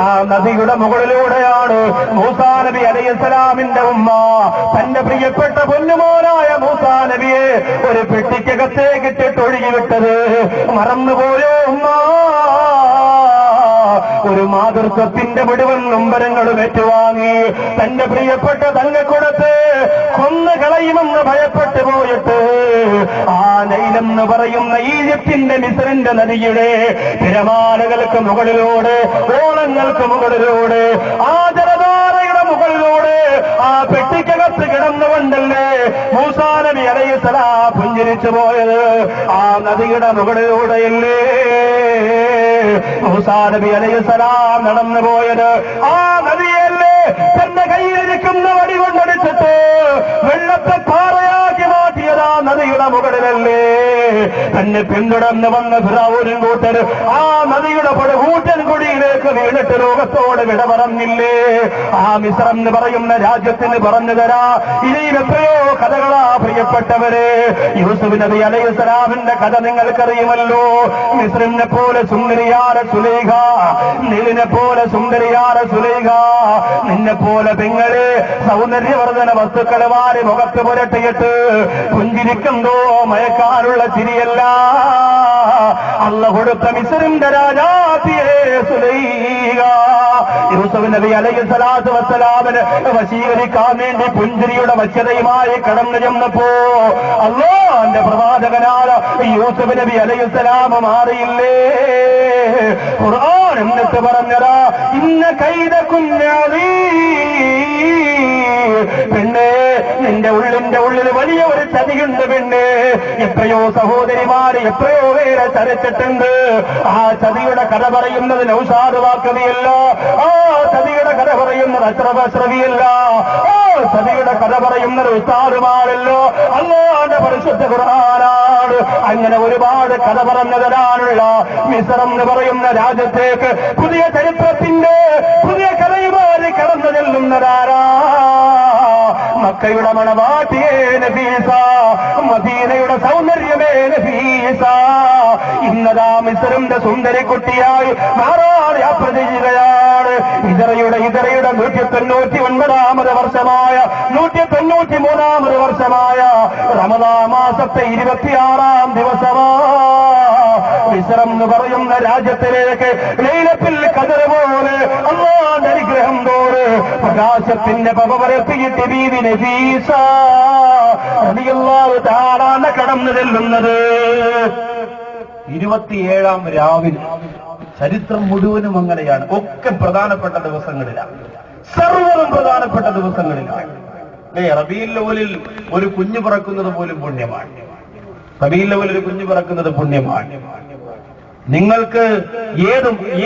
ആ നദിയുടെ മുകളിലൂടെയാണ് മൂസാ നബി അലൈഹിസ്സലാമിന്റെ ഉമ്മ തന്റെ പ്രിയപ്പെട്ട പൊന്നുമോനായ മൂസാ നബിയെ ഒരു പെട്ടിക്കകത്തേക്ക് ഇട്ടിട്ട് ഒഴുകിവിട്ടത്. മറന്നുപോയോ ഉമ്മ? ഒരു മാതൃത്വത്തിന്റെ മുഴുവൻ നൊമ്പരങ്ങളും ഏറ്റുവാങ്ങി തന്റെ പ്രിയപ്പെട്ട തങ്കക്കുടത്ത് കൊന്നു കളയുമെന്ന് ഭയപ്പെട്ടു പോയിട്ട് ആ നൈലെന്ന് പറയുന്ന ഈജിപ്തിന്റെ മിസ്രിന്റെ നദിയുടെ തിരമാലകൾക്ക് മുകളിലൂടെ, ഓളങ്ങൾക്ക് മുകളിലൂടെ, ആ ജലധാരയുടെ മുകളിലൂടെ ആ പെട്ടിക്കകത്ത് കിടന്നുകൊണ്ടല്ലേ മൂസാ നബി അലൈഹിസ്സലാം പുഞ്ചിരിച്ചു പോയത്? ആ നദിയുടെ മുകളിലൂടെയല്ലേ മൂസാ നബി അലൈഹിസ്സലാം നടന്നു പോയത്? ആ നദിയല്ലേ തന്റെ കയ്യിലിരിക്കുന്ന വടി കൊണ്ടടിച്ചിട്ട് വെള്ളത്തെ പാറയാക്കി മാറ്റിയത്? ആ നദിയുടെ മുകളിലല്ലേ തന്നെ പിന്തുടർന്ന് വന്ന ഫിറഔനും കൂട്ടര് ആ നദിയുടെ പടുകൂറ്റൻ കുടിയിലേക്ക് വീണിട്ട് ലോകത്തോട് വിട പറഞ്ഞില്ലേ? ആ മിസ്രം എന്ന് പറയുന്ന രാജ്യത്തിന് പറഞ്ഞു തരാ ഇനിയും എത്രയോ കഥകളാ പ്രിയപ്പെട്ടവരെ. യൂസുഫ് നബി അലൈഹിസ്സലാമിന്റെ കഥ നിങ്ങൾക്കറിയുമല്ലോ. മിസ്രിനെ പോലെ സുന്ദരിയാര സുലൈഖ, നീലിനെ പോലെ സുന്ദരിയാര സുലൈഖ, നിന്നെ പോലെ പെങ്ങള് സൗന്ദര്യവർദ്ധന വസ്തുക്കളെ വാരി മുഖത്ത് പുരട്ടിയിട്ട് പുഞ്ചിരിക്കുന്തോ മയക്കാനുള്ള ചിരിയല്ല, അള്ള കൊടുത്ത മിസ്രിന്റെ രാജാത്തിയെ സുലൈഖ. യൂസുഫ് നബി അലൈഹിസ്സലാത്തു വസ്സലാമിന് വശീകരിക്കാൻ വേണ്ടി പുഞ്ചിരിയുടെ വശ്യതയുമായി കടന്നു ചെന്നപ്പോ അല്ലാഹുവിന്റെ പ്രവാചകനായ യൂസുഫ് നബി അലൈഹിസ്സലാം മാറിയില്ലേ? ഖുർആൻ എന്നിട്ട് പറഞ്ഞതാ, ഇന്ന കൈദകും പെണ്ണേ, നിന്റെ ഉള്ളിൽ വലിയ ഒരു ചതിയുണ്ട് പെണ്ണേ. എത്രയോ സഹോദരിമാര് എത്രയോ പേരെ ചരച്ചിട്ടുണ്ട്. ആ ചതിയുടെ കഥ പറയുന്നത് നൗഷാദ് വാക്കവിയല്ല, ആ ചതിയുടെ കഥ പറയുന്നത് അഷ്റഫ് അഷ്റഫിയല്ല, ആ സഭയുടെ കഥ പറയുന്ന ഉസ്താദുമാരല്ലോ, അല്ലാഹുവിന്റെ പരിശുദ്ധ ഖുർആനാണ്. അങ്ങനെ ഒരുപാട് കഥ പറഞ്ഞു തരാനുള്ള മിസ്ർ എന്ന് പറയുന്ന രാജ്യത്തേക്ക് പുതിയ ചരിത്രത്തിന്റെ പുതിയ കഥയുമായി കടന്നു ചെല്ലുന്നതാരാ? മക്കയുടെ മണവാട്ടിയേ നഫീസ, മദീനയുടെ സൗന്ദര്യമേ നഫീസ. ഇന്നതാ മിസ്റിന്റെ സുന്ദരി കുട്ടിയായി മാറാൻ യാത്ര ചെയ്യുകയാണ്. ഇതറയുടെ 199 വർഷമായ 193 വർഷമായ റമദാൻ മാസത്തെ 26 ദിവസമാ മിസ്രം എന്ന് പറയുന്ന രാജ്യത്തിലേക്ക് ലൈലത്തുൽ ഖദർ പോലെ അല്ലാഹുവിന്റെ അനുഗ്രഹം പോലെ പ്രകാശത്തിന്റെ പവ പരത്തിയിട്ട് ബീവി നഫീസ റളിയല്ലാഹു തആല കടന്നു ചെല്ലുന്നത് 27 രാവിലെ. ചരിത്രം മുഴുവനും അങ്ങനെയാണ്. ഒക്കെ പ്രധാനപ്പെട്ട ദിവസങ്ങളിലാണ്, സർവ്വതും പ്രധാനപ്പെട്ട ദിവസങ്ങളിലാണ്. റബീഉൽ അവ്വലിൽ ഒരു കുഞ്ഞു പിറക്കുന്നത് പോലും പുണ്യമാണ്. റബീഉൽ അവ്വലിൽ ഒരു കുഞ്ഞു പിറക്കുന്നത് പുണ്യമാണ്. നിങ്ങൾക്ക്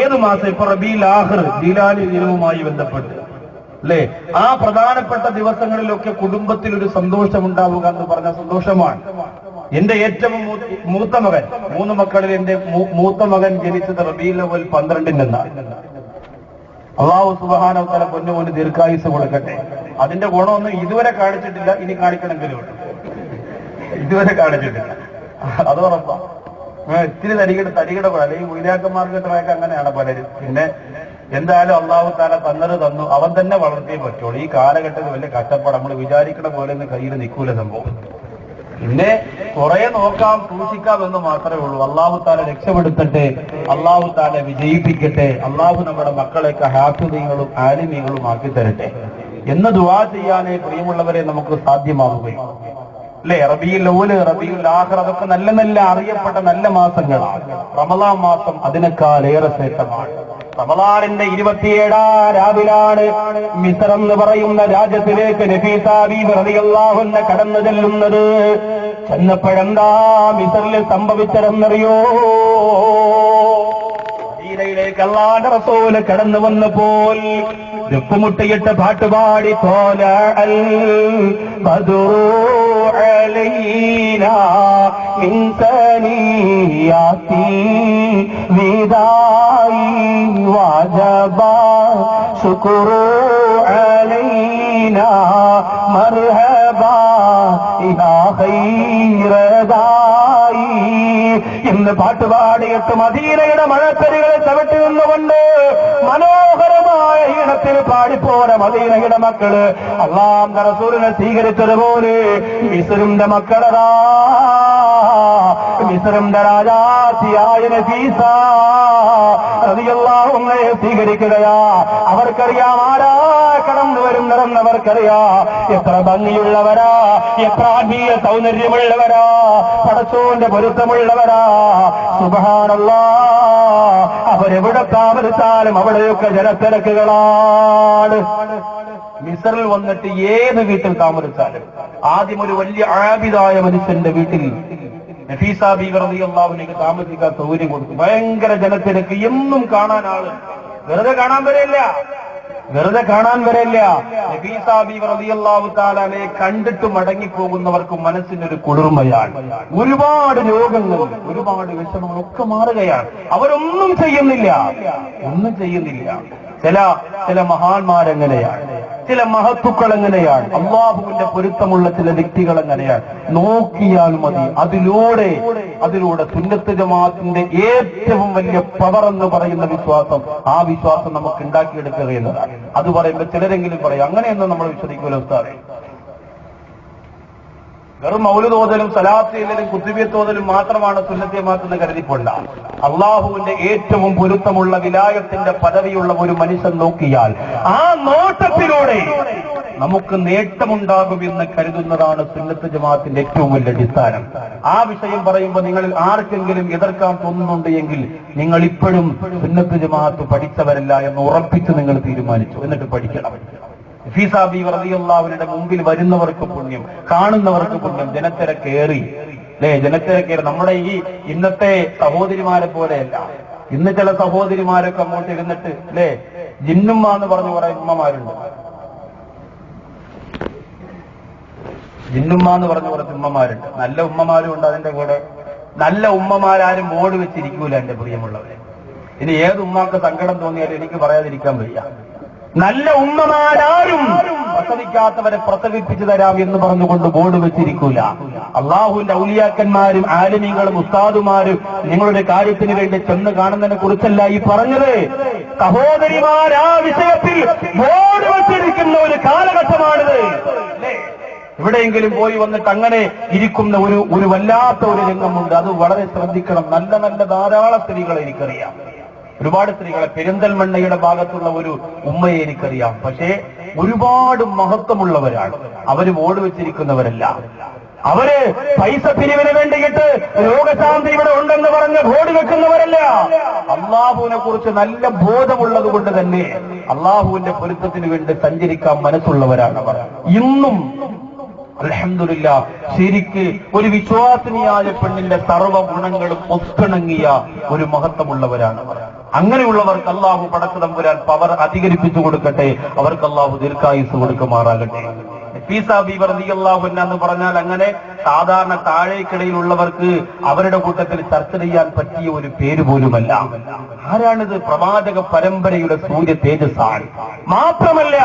ഏത് മാസം, ഇപ്പൊ റബീഉൽ ആഖിർ ജീലാനി ദിനവുമായി ബന്ധപ്പെട്ട് അല്ലേ, ആ പ്രധാനപ്പെട്ട ദിവസങ്ങളിലൊക്കെ കുടുംബത്തിൽ ഒരു സന്തോഷമുണ്ടാവുക എന്ന് പറഞ്ഞ സന്തോഷമാണ്. എന്റെ ഏറ്റവും മൂത്ത മകൻ, 3 മക്കളിൽ എന്റെ മൂത്ത മകൻ ജനിച്ചത് റബീഉൽ അവ്വൽ 12-നാണ്. അല്ലാഹു സുബ്ഹാനഹു വ തആല പൊന്നുമോന് ദീർഘായുസ് കൊടുക്കട്ടെ. അതിന്റെ ഗുണമൊന്നും ഇതുവരെ കാണിച്ചിട്ടില്ല, ഇനി കാണിക്കണമെങ്കിലും ഇതുവരെ കാണിച്ചിട്ടില്ല, അത് ഉറപ്പാ. ഇത്തിരി തടികട അല്ലെങ്കിൽ മുയിലാക്കന്മാർക്കിട്ടൊക്കെ അങ്ങനെയാണ് പലരും. പിന്നെ എന്തായാലും അല്ലാഹു തആല തന്നു, അവൻ തന്നെ വളർത്തിയേ പറ്റുള്ളൂ. ഈ കാലഘട്ടത്തിൽ വലിയ കഷ്ടപ്പാട്, നമ്മൾ വിചാരിക്കണ പോലെ ഒന്നും കയ്യിൽ നിൽക്കൂല സംഭവം. പിന്നെ കുറെ നോക്കാം, സൂക്ഷിക്കാം എന്ന് മാത്രമേ ഉള്ളൂ. അല്ലാഹു തആല രക്ഷപ്പെടുത്തട്ടെ, അല്ലാഹു തആല വിജയിപ്പിക്കട്ടെ, അല്ലാഹു നമ്മുടെ മക്കളെയൊക്കെ ഹാഫിദീങ്ങളും ആലിമീങ്ങളും ആക്കി തരട്ടെ എന്ന് ദുആ ചെയ്യാനേ പ്രിയമുള്ളവരെ നമുക്ക് സാധ്യമാവുകയും അല്ലേ. റബീഉൽ അവ്വൽ, റബീഉൽ ആഖിർ അതൊക്കെ നല്ല നല്ല അറിയപ്പെട്ട നല്ല മാസങ്ങളാണ്. റമളാൻ മാസം അതിനേക്കാളേറെ ശ്രേഷ്ഠമാണ്. റമളാനിന്റെ 27 രാവിലാണ് മിസ്ർ എന്ന് പറയുന്ന രാജ്യത്തിലേക്ക് നഫീസ ബീവി റളിയല്ലാഹു അൻഹ കടന്നു ചെല്ലുന്നത്. ചെന്നപ്പോഴെന്താ മിസ്റിൽ സംഭവിച്ചതെന്നറിയോ? മദീനയിലേക്ക് അല്ലാഹുവിന്റെ റസൂൽ കടന്നു വന്നപ്പോൾ ദുഃഖമുട്ടിയിട്ട് പാട്ടുപാടി തോല അൽ ബദറു അലൈനാ മിൻ സനിയാതി വിദായി വജബാ ശുക്രു അലൈനാ മർഹബാ യാ ഖൈറദായി എന്ന് പാട്ടുപാടിയിട്ട് മദീനയുടെ മഴക്കരികളെ ചവിട്ടി നിന്നുകൊണ്ട് മനോഹരമായ ഈണത്തിൽ പാടിപ്പോര മദീനയുടെ മക്കള് അല്ലാഹുവിന്റെ റസൂലിനെ സ്വീകരിച്ചതുപോലെ മിസ്റിന്റെ മക്കളതാ, മിസ്റിന്റെ രാജാത്തിയായ നഫീസ റളിയല്ലാഹു അൻഹയെ സ്വീകരിക്കുകയാ. അവർക്കറിയാം ആരാ കടന്നു വരുന്നതെന്നവർക്കറിയാ. എത്ര ഭംഗിയുള്ളവരാ, എത്ര ആത്മീയ സൗന്ദര്യമുള്ളവരാ, പടച്ചോന്റെ പൊരുത്തമുള്ളവരാ. സുബ്ഹാനല്ലാഹ്, അവരെവിടെ താമസിച്ചാലും അവിടെയൊക്കെ ജനത്തിരക്കുകളാണ്. മിസ്റിൽ വന്നിട്ട് ഏത് വീട്ടിൽ താമസിച്ചാലും ആദ്യം ഒരു വലിയ ആബിദായ മനുഷ്യന്റെ വീട്ടിൽ നഫീസ ബീവി റളിയല്ലാഹു അൻഹയ്ക്ക് താമസിക്കാൻ സൗകര്യം കൊടുത്തു. ഭയങ്കര ജനത്തിരക്ക്, എന്നും കാണാൻ ആള്, വെറുതെ കാണാൻ വരെയില്ല. നഫീസ ബീവി റളിയല്ലാഹു തആലയെ കണ്ടിട്ട് മടങ്ങിപ്പോകുന്നവർക്ക് മനസ്സിനൊരു കുളിർമയാണ്. ഒരുപാട് രോഗങ്ങൾ, ഒരുപാട് വിഷമങ്ങളൊക്കെ മാറുകയാണ്. അവരൊന്നും ചെയ്യുന്നില്ല. ചില മഹാന്മാരെങ്ങനെയാണ്, ചില മഹത്തുക്കൾ എങ്ങനെയാണ്, അള്ളാഹുവിന്റെ പൊരുത്തമുള്ള ചില വ്യക്തികൾ എങ്ങനെയാണ്, നോക്കിയാൽ മതി. അതിലൂടെ സുന്നത്ത് ജമാഅത്തിന്റെ ഏറ്റവും വലിയ പവർ എന്ന് പറയുന്ന വിശ്വാസം, ആ വിശ്വാസം നമുക്ക് ഉണ്ടാക്കിയെടുക്കുക എന്നതാണ്. അത് പറയുമ്പോൾ ചിലരെങ്കിലും പറയും അങ്ങനെയൊന്നും നമ്മൾ വിശ്വസിക്കൂല ഉസ്താദേ, വെറും മൗലിദ് ഓതലും സലാത്ത് ചെല്ലലും കുത്തുബിയത്ത് ഓതലും മാത്രമാണ് സുന്നത്തെ മാറ്റുന്ന കരുതിക്കൊണ്ട. അള്ളാഹുവിന്റെ ഏറ്റവും പൊരുത്തമുള്ള വിലായത്തിന്റെ പദവിയുള്ള ഒരു മനുഷ്യൻ നോക്കിയാൽ ആ നോട്ടത്തിലൂടെ നമുക്ക് നേട്ടമുണ്ടാകുമെന്ന് കരുതുന്നതാണ് സുന്നത്ത് ജമാഅത്തിന്റെ ഏറ്റവും വലിയ അടിസ്ഥാനം. ആ വിഷയം പറയുമ്പോൾ നിങ്ങളിൽ ആർക്കെങ്കിലും എതിർക്കാൻ തോന്നുന്നുണ്ട് എങ്കിൽ നിങ്ങൾ ഇപ്പോഴും സുന്നത്ത് ജമാഅത്ത് പഠിച്ചവരല്ല എന്ന് ഉറപ്പിച്ച് നിങ്ങൾ തീരുമാനിച്ചു. എന്നിട്ട് പഠിക്കണം. നഫീസ ബീവി റളിയല്ലാഹു അൻഹയുടെ മുമ്പിൽ വരുന്നവർക്ക് പുണ്യം, കാണുന്നവർക്ക് പുണ്യം. ജനത്തിരക്കേറി നമ്മുടെ ഈ ഇന്നത്തെ സഹോദരിമാരെ പോലെയല്ല. ഇന്ന് ചില സഹോദരിമാരൊക്കെ അങ്ങോട്ട് ഇരുന്നിട്ട് ജിന്നുമ്മ എന്ന് പറഞ്ഞു കുറെ ഉമ്മമാരുണ്ട്. ജിന്നുമ്മ എന്ന് പറഞ്ഞ കുറച്ച് ഉമ്മമാരുണ്ട്. നല്ല ഉമ്മമാരും ഉണ്ട് അതിന്റെ കൂടെ. നല്ല ഉമ്മമാരാരും ബോർഡ് വെച്ചിരിക്കൂല എന്റെ പ്രിയമുള്ളവരെ. ഇനി ഏത് ഉമ്മാക്ക് സങ്കടം തോന്നിയാലും എനിക്ക് പറയാതിരിക്കാൻ വയ്യ. നല്ല ഉമ്മമാരാരും പ്രസവിക്കാത്തവരെ പ്രസവിപ്പിച്ചു തരാം എന്ന് പറഞ്ഞുകൊണ്ട് ബോർഡ് വെച്ചിരിക്കൂല. അള്ളാഹുവിന്റെ ഔലിയാക്കന്മാരും ആലിമീങ്ങളും ഉസ്താദുമാരും നിങ്ങളുടെ കാര്യത്തിന് വേണ്ടി ചെന്ന് കാണുന്നതിനെ കുറിച്ചല്ല ഈ പറഞ്ഞത്. സഹോദരിമാർ ആ വിഷയത്തിൽ ബോർഡ് വെച്ചിരിക്കുന്ന ഒരു കാലഘട്ടമാണിത്. എവിടെയെങ്കിലും പോയി വന്നിട്ട് അങ്ങനെ ഇരിക്കുന്ന ഒരു വല്ലാത്ത ഒരു രംഗമുണ്ട്. അത് വളരെ ശ്രദ്ധിക്കണം. നല്ല നല്ല ധാരാളം സ്ത്രീകളെ എനിക്കറിയാം. ഒരുപാട് സ്ത്രീകളെ പെരിന്തൽമണ്ണയുടെ ഭാഗത്തുള്ള ഒരു ഉമ്മയെ എനിക്കറിയാം. പക്ഷേ ഒരുപാട് മഹത്വമുള്ളവരാണ്. അവര് ബോർഡ് വെച്ചിരിക്കുന്നവരല്ല. അവര് പൈസ പിരിവിന് വേണ്ടിയിട്ട് രോഗശാന്തി ഇവിടെ ഉണ്ടെന്ന് പറഞ്ഞ് ബോർഡ് വെക്കുന്നവരല്ല. അള്ളാഹുവിനെ കുറിച്ച് നല്ല ബോധമുള്ളത് കൊണ്ട് തന്നെ അള്ളാഹുവിന്റെ പൊരുത്തത്തിന് വേണ്ടി സഞ്ചരിക്കാൻ മനസ്സുള്ളവരാണ് അവർ. ഇന്നും അൽഹംദുലില്ലാഹ് ശരിക്ക് ഒരു വിശ്വാസിനിയായ പെണ്ണിന്റെ സർവ്വ ഗുണങ്ങളും ഒത്തിണങ്ങിയ ഒരു മഹത്വമുള്ളവരാണ് അവർ. അങ്ങനെയുള്ളവർക്ക് അള്ളാഹു പടച്ച തമ്പുരാൻ പവർ അധികരിപ്പിച്ചു കൊടുക്കട്ടെ. അവർക്ക് അള്ളാഹു ദീർഘായുസ് കൊടുക്കുമാറാകട്ടെ. നഫീസ ബീവി റളിയല്ലാഹു അൻഹ എന്ന് പറഞ്ഞാൽ അങ്ങനെ സാധാരണ താഴേക്കിടയിലുള്ളവർക്ക് അവരുടെ കൂട്ടത്തിൽ ചർച്ച ചെയ്യാൻ പറ്റിയ ഒരു പേര് പോലുമല്ല. ആരാണിത്? പ്രവാചക പരമ്പരയുടെ സൂര്യ തേജസ്സാണ്. മാത്രമല്ല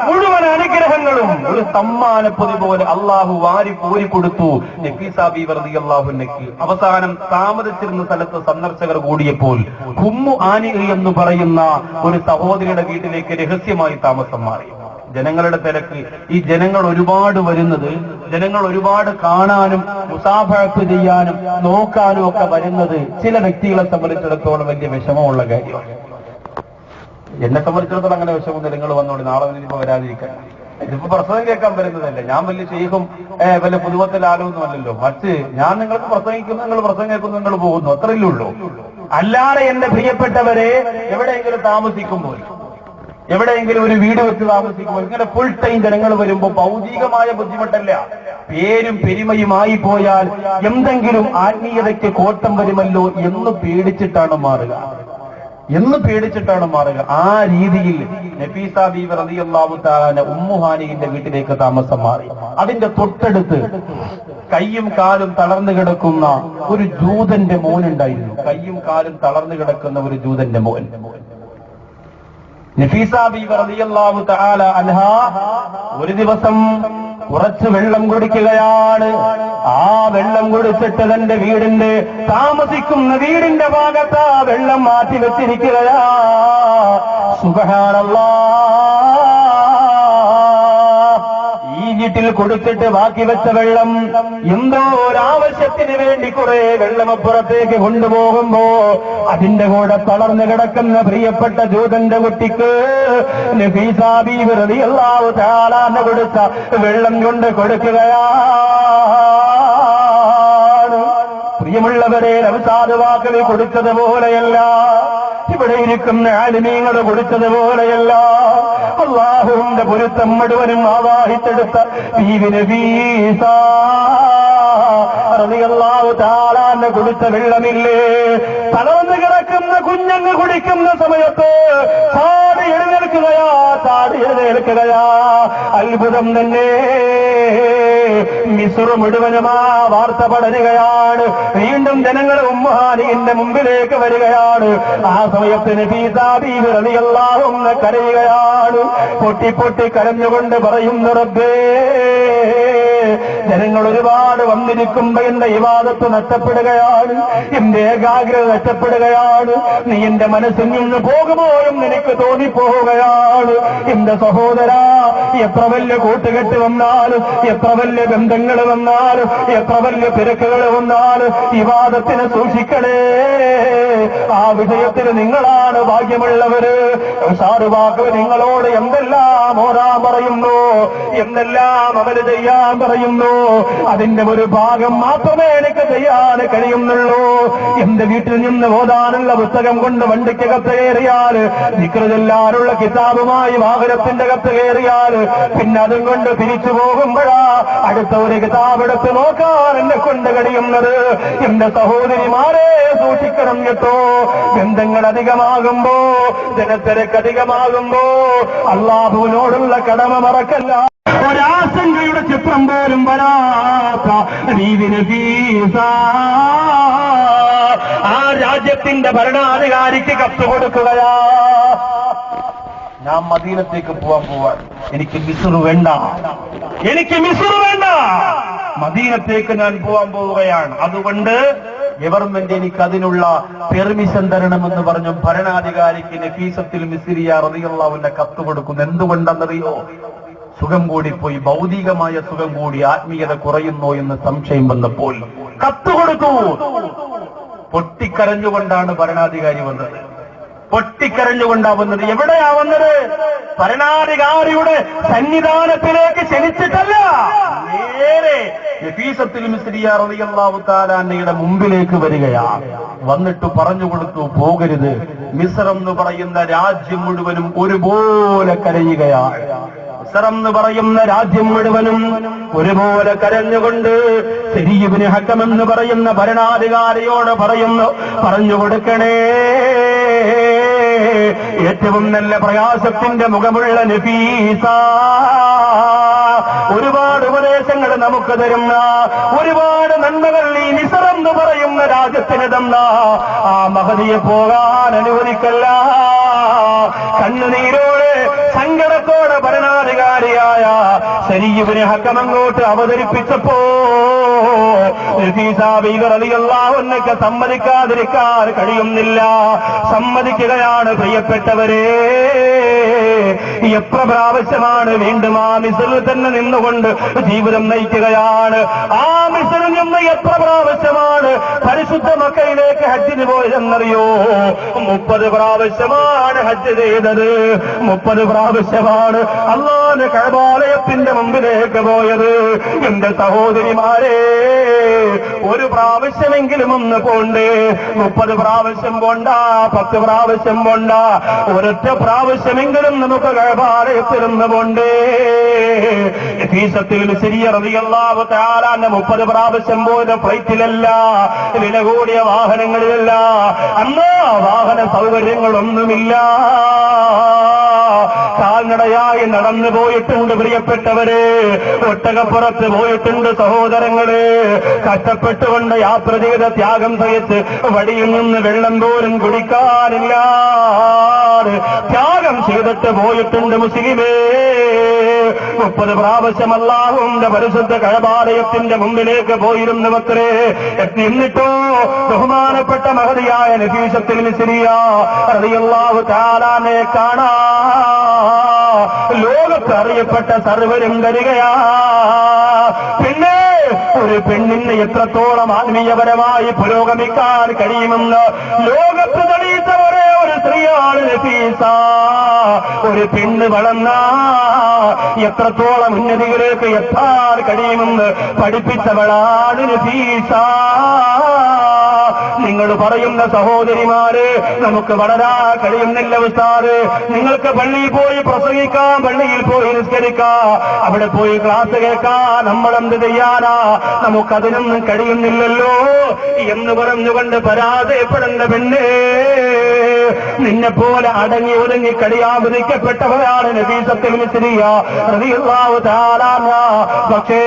മുഴുവൻ അനുഗ്രഹങ്ങളും ഒരു സമ്മാനപ്പൊതി പോലെ അള്ളാഹു വാരി കോരി കൊടുത്തു നഫീസ ബീവി റളിയല്ലാഹു അൻഹയ്ക്ക്. അവസാനം താമസിച്ചിരുന്ന സ്ഥലത്ത് സന്ദർശകർ കൂടിയപ്പോൾ ഉമ്മു ആനി എന്ന് പറയുന്ന ഒരു സഹോദരിയുടെ വീട്ടിലേക്ക് രഹസ്യമായി താമസം മാറി. ജനങ്ങളുടെ തിരക്ക്, ഈ ജനങ്ങൾ ഒരുപാട് വരുന്നത്, ജനങ്ങൾ ഒരുപാട് കാണാനും മുസാഫഹത്ത് ചെയ്യാനും നോക്കാനും ഒക്കെ വരുന്നത് ചില വ്യക്തികളെ സംബന്ധിച്ചിടത്തോളം വലിയ വിഷമമുള്ള കാര്യമാണ്. എന്നെ സംബന്ധിച്ചിടത്തോളം അങ്ങനെ വിഷമം. നിങ്ങൾ വന്നോളി, നാളെ ഇനിയിപ്പോ വരാതിരിക്കാൻ. ഇതിപ്പോ പ്രസംഗം കേൾക്കാൻ വരുന്നതല്ല. ഞാൻ വലിയ ഷെയ്ഖും വല്ല പുതുവത്തിൽ ആലൊന്നും അല്ലല്ലോ. മറ്റ് ഞാൻ നിങ്ങൾക്ക് പ്രസംഗിക്കുന്നു, നിങ്ങൾ പ്രസംഗം കേൾക്കുന്നു, നിങ്ങൾ പോകുന്നു, അത്രയല്ലേ ഉള്ളൂ. അല്ലാതെ എന്റെ പ്രിയപ്പെട്ടവരെ എവിടെയെങ്കിലും താമസിക്കുമ്പോൾ, എവിടെയെങ്കിലും ഒരു വീട് വെച്ച് താമസിക്കുമ്പോൾ ഇങ്ങനെ ഫുൾ ടൈം ജനങ്ങൾ വരുമ്പോൾ ഭൗതികമായ ബുദ്ധിമുട്ടല്ല, പേരും പെരുമയുമായി പോയാൽ എന്തെങ്കിലും ആത്മീയതയ്ക്ക് കോട്ടം വരുമല്ലോ എന്ന് പേടിച്ചിട്ടാണ് മാറുക. ആ രീതിയിൽ നഫീസ ബീവി റളിയല്ലാഹു തആല ഉമ്മു ഹാനിയുടെ വീട്ടിലേക്ക് താമസം മാറി. അതിന്റെ തൊട്ടടുത്ത് കയ്യും കാലും തളർന്നു കിടക്കുന്ന ഒരു ജൂതന്റെ മോനുണ്ടായിരുന്നു. കയ്യും കാലും തളർന്നു കിടക്കുന്ന ഒരു ജൂതന്റെ മോൻ. നഫീസ ബീവി റളിയല്ലാഹു തആല അൻഹ ഒരു ദിവസം കുറച്ച് വെള്ളം കുടിക്കുകയാണ്. ആ വെള്ളം കുടിച്ചിട്ട് തന്റെ വീടിന്റെ താമസിക്കുന്ന വീടിന്റെ ഭാഗത്ത് ആ വെള്ളം മാറ്റി വെച്ചിരിക്കുകയാ. സുബ്ഹാനല്ലാഹ്. ഈ വീട്ടിൽ കൊടുത്തിട്ട് ബാക്കി വെച്ച വെള്ളം എന്തോ ഒരാവശ്യത്തിന് വേണ്ടി കുറെ വെള്ളമപ്പുറത്തേക്ക് കൊണ്ടുപോകുമ്പോ അതിന്റെ കൂടെ തളർന്നു കിടക്കുന്ന പ്രിയപ്പെട്ട ജൂതന്റെ കുട്ടിക്ക് നഫീസ ബീവി റളിയല്ലാഹു തആല കൊടുത്ത വെള്ളം കൊണ്ട് കൊടുക്കുകയാണ്. പ്രിയമുള്ളവരെ, നൗസാദ് വാക്കിൽ കൊടുത്തതുപോലെയല്ല, ഇവിടെ ഇരിക്കുന്ന ആലിമീങ്ങൾ കൊടുത്തതുപോലെയല്ല, അല്ലാഹുവിന്റെ പൊരുത്തം മുഴുവനും ആവാഹിച്ചെടുത്ത ബീവി നഫീസ റളിയല്ലാഹു തആല കൊടുത്ത വെള്ളമില്ലേ, തളർന്നു കിടക്കുന്ന കുഞ്ഞങ്ങ് കുടിക്കുന്ന സമയത്ത് ചാടി എഴുന്നേൽക്കുകയാ. അത്ഭുതം തന്നെ. മിസ്ർ മുഴുവനും ആ വാർത്ത പടരുകയാണ്. വീണ്ടും ജനങ്ങൾ ഉമ്മു ഹാനിയുടെ മുമ്പിലേക്ക് വരികയാണ്. ആ സമയത്ത് നഫീസ ബീവി റളിയല്ലാഹു അൻഹ കരയുകയാണ്. പൊട്ടി കരഞ്ഞുകൊണ്ട് പറയുന്നു, റബ്ബേ, ജനങ്ങൾ ഒരുപാട് വന്നിരിക്കുമ്പോ എന്റെ ഇബാദത്ത് നഷ്ടപ്പെടുകയാണ്, എന്റെ ഏകാഗ്രത നഷ്ടപ്പെടുകയാണ്. നീ എന്റെ മനസ്സിൽ നിന്ന് പോകുമോ എന്ന് എനിക്ക് തോന്നിപ്പോവുകയാണ്. എന്റെ സഹോദരാ, എത്ര വലിയ കൂട്ടുകെട്ട് വന്നാലും, എത്ര വലിയ ബന്ധങ്ങൾ വന്നാലും, എത്ര വലിയ തിരക്കുകൾ വന്നാലും ഇബാദത്തിനെ സൂക്ഷിക്കണേ. ആ വിഷയത്തിൽ നിങ്ങളാണ് ഭാഗ്യമുള്ളവര്. ഷാറുവാക്ക് നിങ്ങളോട് എന്തെല്ലാം ഓരാൻ പറയുന്നു, എന്തെല്ലാം അമല് ചെയ്യാൻ പറയുന്നു, അതിന്റെ ഒരു ഭാഗം മാത്രമേ എനിക്ക് ചെയ്യാൻ കഴിയുന്നുള്ളൂ. എന്റെ വീട്ടിൽ നിന്ന് ഓതാനുള്ള പുസ്തകം കൊണ്ട് വണ്ടിക്കകത്ത് കയറിയാൽ, ദിക്ർ ചൊല്ലാനുള്ള കിതാബുമായി വാഹനത്തിന്റെ കത്ത് കയറിയാൽ, പിന്നെ അതും കൊണ്ട് തിരിച്ചു പോകുമ്പോഴാ അടുത്ത ഒരു കിതാബ് എടുത്ത് നോക്കാൻ എന്നെ കൊണ്ട് കഴിയുന്നത്. എന്റെ സഹോദരിമാരെ സൂക്ഷിക്കണം കേട്ടോ. ബന്ധങ്ങൾ അധികമാകുമ്പോ, ജനത്തിരക്ക് അധികമാകുമ്പോ അല്ലാഹുവിനോടുള്ള കടമ മറക്കല്ല. ഒരാശ ആശങ്കയുടെ ചിത്രം പോലും വരാത്ത നഫീസ ആ രാജ്യത്തിന്റെ ഭരണാധികാരിക്ക് കത്ത് കൊടുക്കുകയാ. ഞാൻ മദീനത്തേക്ക് പോവാൻ എനിക്ക് മിസ്ർ വേണ്ട, എനിക്ക് മിസ്ർ വേണ്ട, മദീനത്തേക്ക് ഞാൻ പോവാൻ പോവുകയാണ്. അതുകൊണ്ട് ഗവൺമെന്റ് എനിക്ക് അതിനുള്ള പെർമിഷൻ തരണമെന്ന് പറഞ്ഞു ഭരണാധികാരിക്ക് നഫീസത്തുൽ മിസ്രിയ റളിയല്ലാഹു അൻഹ കത്ത് കൊടുക്കുന്നു. എന്തുകൊണ്ടെന്നറിയോ? സുഖം കൂടിപ്പോയി, ഭൗതികമായ സുഖം കൂടി, ആത്മീയത കുറയുന്നോ എന്ന് സംശയം വന്നപ്പോൾ കത്ത് കൊടുത്തു. പൊട്ടിക്കരഞ്ഞുകൊണ്ടാണ് ഭരണാധികാരി വന്നത്, പൊട്ടിക്കരഞ്ഞുകൊണ്ടാ വന്നത്. എവിടെയാ വന്നത്? ഭരണാധികാരിയുടെ സന്നിധാനത്തിലേക്ക് ക്ഷണിച്ചിട്ടല്ല, നേരെ നഫീസത്തുൽ മിസ്രിയ റളിയല്ലാഹു തആല അൻഹയുടെ മുമ്പിലേക്ക് വരികയാ. വന്നിട്ട് പറഞ്ഞു കൊടുത്തു, പോകരുത്. മിസ്ർ എന്ന് പറയുന്ന രാജ്യം മുഴുവനും ഒരുപോലെ കരയുകയാണ്. മിസ്ർ എന്ന് പറയുന്ന രാജ്യം മുഴുവനും ഒരുപോലെ കരഞ്ഞുകൊണ്ട് സരീയ് ഇബ്നു ഹക്കം എന്ന് പറയുന്ന ഭരണാധികാരിയോട് പറഞ്ഞു കൊടുക്കണേ, ഏറ്റവും നല്ല പ്രയാസത്തിന്റെ മുഖമുള്ള നഫീസ ഒരുപാട് ഉപദേശങ്ങൾ നമുക്ക് തരുന്ന, ഒരുപാട് നന്മകൾ ഈ മിസ്ർ എന്ന് പറയുന്ന രാജ്യത്തിന് തന്ന ആ മഹദിയെ പോകാൻ അനുവദിക്കല്ല. കണ്ണുനീരോടെ സങ്കടത്തോടെ ഭരണാധികാരിയായ സരീയ് ഇബ്നു ഹക്കം അങ്ങോട്ട് അവതരിപ്പിച്ചപ്പോ നഫീസ ബീവി റളിയല്ലാഹു അൻഹയ്ക്ക് സമ്മതിക്കാതിരിക്കാൻ കഴിയുന്നില്ല. സമ്മതിക്കുകയാണ്. പ്രിയപ്പെട്ടവരെ, എത്ര പ്രാവശ്യമാണ് വീണ്ടും ആ മിസ്റിൽ തന്നെ നിന്നുകൊണ്ട് ജീവിതം നയിക്കുകയാണ്. ആ മിസ്റിൽ നിന്ന് എത്ര പ്രാവശ്യമാണ് പരിശുദ്ധ മക്കയിലേക്ക് ഹജ്ജിന് പോയതെന്നറിയോ? 30 പ്രാവശ്യമാണ് ഹജ്ജ് ചെയ്തത്. 30 പ്രാവശ്യമാണ് അല്ലാഹുവിന്റെ കഅബാലയത്തിന്റെ മുമ്പിലേക്ക് പോയത്. എന്റെ സഹോദരിമാരെ, ഒരു പ്രാവശ്യമെങ്കിലും ഒന്ന് പോണ്ടേ? 30 പ്രാവശ്യം പോണ്ട, 10 പ്രാവശ്യം പോണ്ട, ഒരൊറ്റ പ്രാവശ്യമെങ്കിലും നമുക്ക് കഅബാലയത്തിലൊന്ന് പോണ്ടേ? നഫീസത്തുൽ മിസ്രിയ റളിയല്ലാഹു തആല 30 പ്രാവശ്യം പോയത് ഫ്ലൈറ്റിലല്ല, വില കൂടിയ വാഹനങ്ങളിലല്ല. അന്ന് വാഹന സൗകര്യങ്ങളൊന്നുമില്ല, കാൽനടയായി നടന്നു പോയിട്ടുണ്ട്. പ്രിയപ്പെട്ടവരെ, ഒട്ടകപ്പുറത്ത് പോയിട്ടുണ്ട്. സഹോദരങ്ങളെ, കഷ്ടപ്പെട്ടുകൊണ്ട് യാത്ര ചെയ്ത ത്യാഗം സഹിച്ച് വടിയിൽ നിന്ന് വെള്ളം പോലും കുടിക്കാനില്ല ത്യാഗം ചെയ്തിട്ട് പോയിട്ടുണ്ട് മുസ്ലിമേ. 30 പ്രാവശ്യം അല്ലാഹുവിന്റെ പരിശുദ്ധ കഅബാലയത്തിന്റെ മുമ്പിലേക്ക് പോയിരുന്നു അത്രേ. എന്നിട്ടോ ബഹുമാനപ്പെട്ട മഹദിയായ നഫീസത്തുൽ മിസ്രിയ റളിയല്ലാഹു തആല അൻഹയെ കാണാ ലോകത്ത് അറിയപ്പെട്ട സർവരും വരികയാ. പിന്നെ ഒരു പെണ്ണിന് എത്രത്തോളം ആത്മീയപരമായി പുരോഗമിക്കാൻ കഴിയുമെന്ന് ലോകത്ത് തെളിയിച്ച ഒരേ ഒരു സ്ത്രീയാണ് നഫീസ. ഒരു പെണ്ണ് വളർന്ന എത്രത്തോളം ഉന്നതികളിലേക്ക് എത്താൻ കഴിയുമെന്ന് പഠിപ്പിച്ചവളാണ് നഫീസ. നിങ്ങൾ പറയുന്ന സഹോദരിമാര്, നമുക്ക് വളരാൻ കഴിയുന്നില്ല ഉസ്താദ്, നിങ്ങൾക്ക് പള്ളിയിൽ പോയി പ്രസംഗിക്കാം, പള്ളിയിൽ പോയി നിസ്കരിക്കാം, അവിടെ പോയി ക്ലാസ് കേൾക്കാം, നമ്മളെന്ത് ചെയ്യാനാ, നമുക്കതിനൊന്നും കഴിയുന്നില്ലല്ലോ എന്ന് പറഞ്ഞുകൊണ്ട് പരാജയപ്പെടുന്ന പെണ്ണേ, നിന്നെ പോലെ അടങ്ങി ഒതുങ്ങി കഴിയാതിരിക്കപ്പെട്ടവരാണ് നഫീസത്തുൽ മിസ്രിയ റളിയല്ലാഹു തആല അൻഹ. പക്ഷേ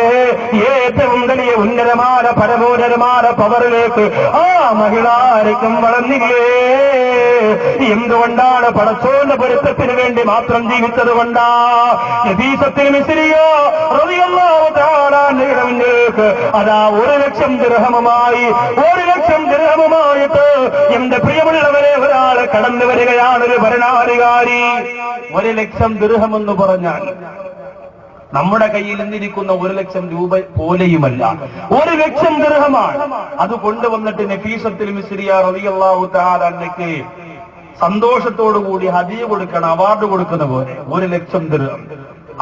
ഏറ്റവും വലിയ ഉന്നതമായ പരമോന്നതമായ പവറിലേക്ക് ആ മഹിളാർക്കും വളർന്നില്ലേ? എന്തുകൊണ്ടാണ്? പടച്ചോന്റെ പൊരുത്തത്തിന് വേണ്ടി മാത്രം ജീവിച്ചത് കൊണ്ടാ. നഫീസത്തുൽ മിസ്രിയ റളിയല്ലാഹു തആല അൻഹയുടെ മുന്നിലേക്ക് അതാ 1,00,000 ദിർഹമുമായി 1,00,000 ദിർഹമുമായിട്ട് എന്റെ പ്രിയമുള്ളവരെ ഒരാൾ കടന്നു വരികയാണ്. ഒരു ഭരണാധികാരി. 1,00,000 ദിർഹം എന്ന് പറഞ്ഞാൽ നമ്മുടെ കയ്യിൽ നിന്നിരിക്കുന്ന 1,00,000 രൂപ പോലെയുമല്ല, 1,00,000 ദിർഹമാണ്. അത് കൊണ്ടുവന്നിട്ട് നഫീസത്തുൽ മിസ്രിയ റളിയല്ലാഹു തആല അൻഹയ്ക്ക് സന്തോഷത്തോടുകൂടി ഹദിയ കൊടുക്കണം, അവാർഡ് കൊടുക്കുന്ന പോലെ 1,00,000 ദിർഹം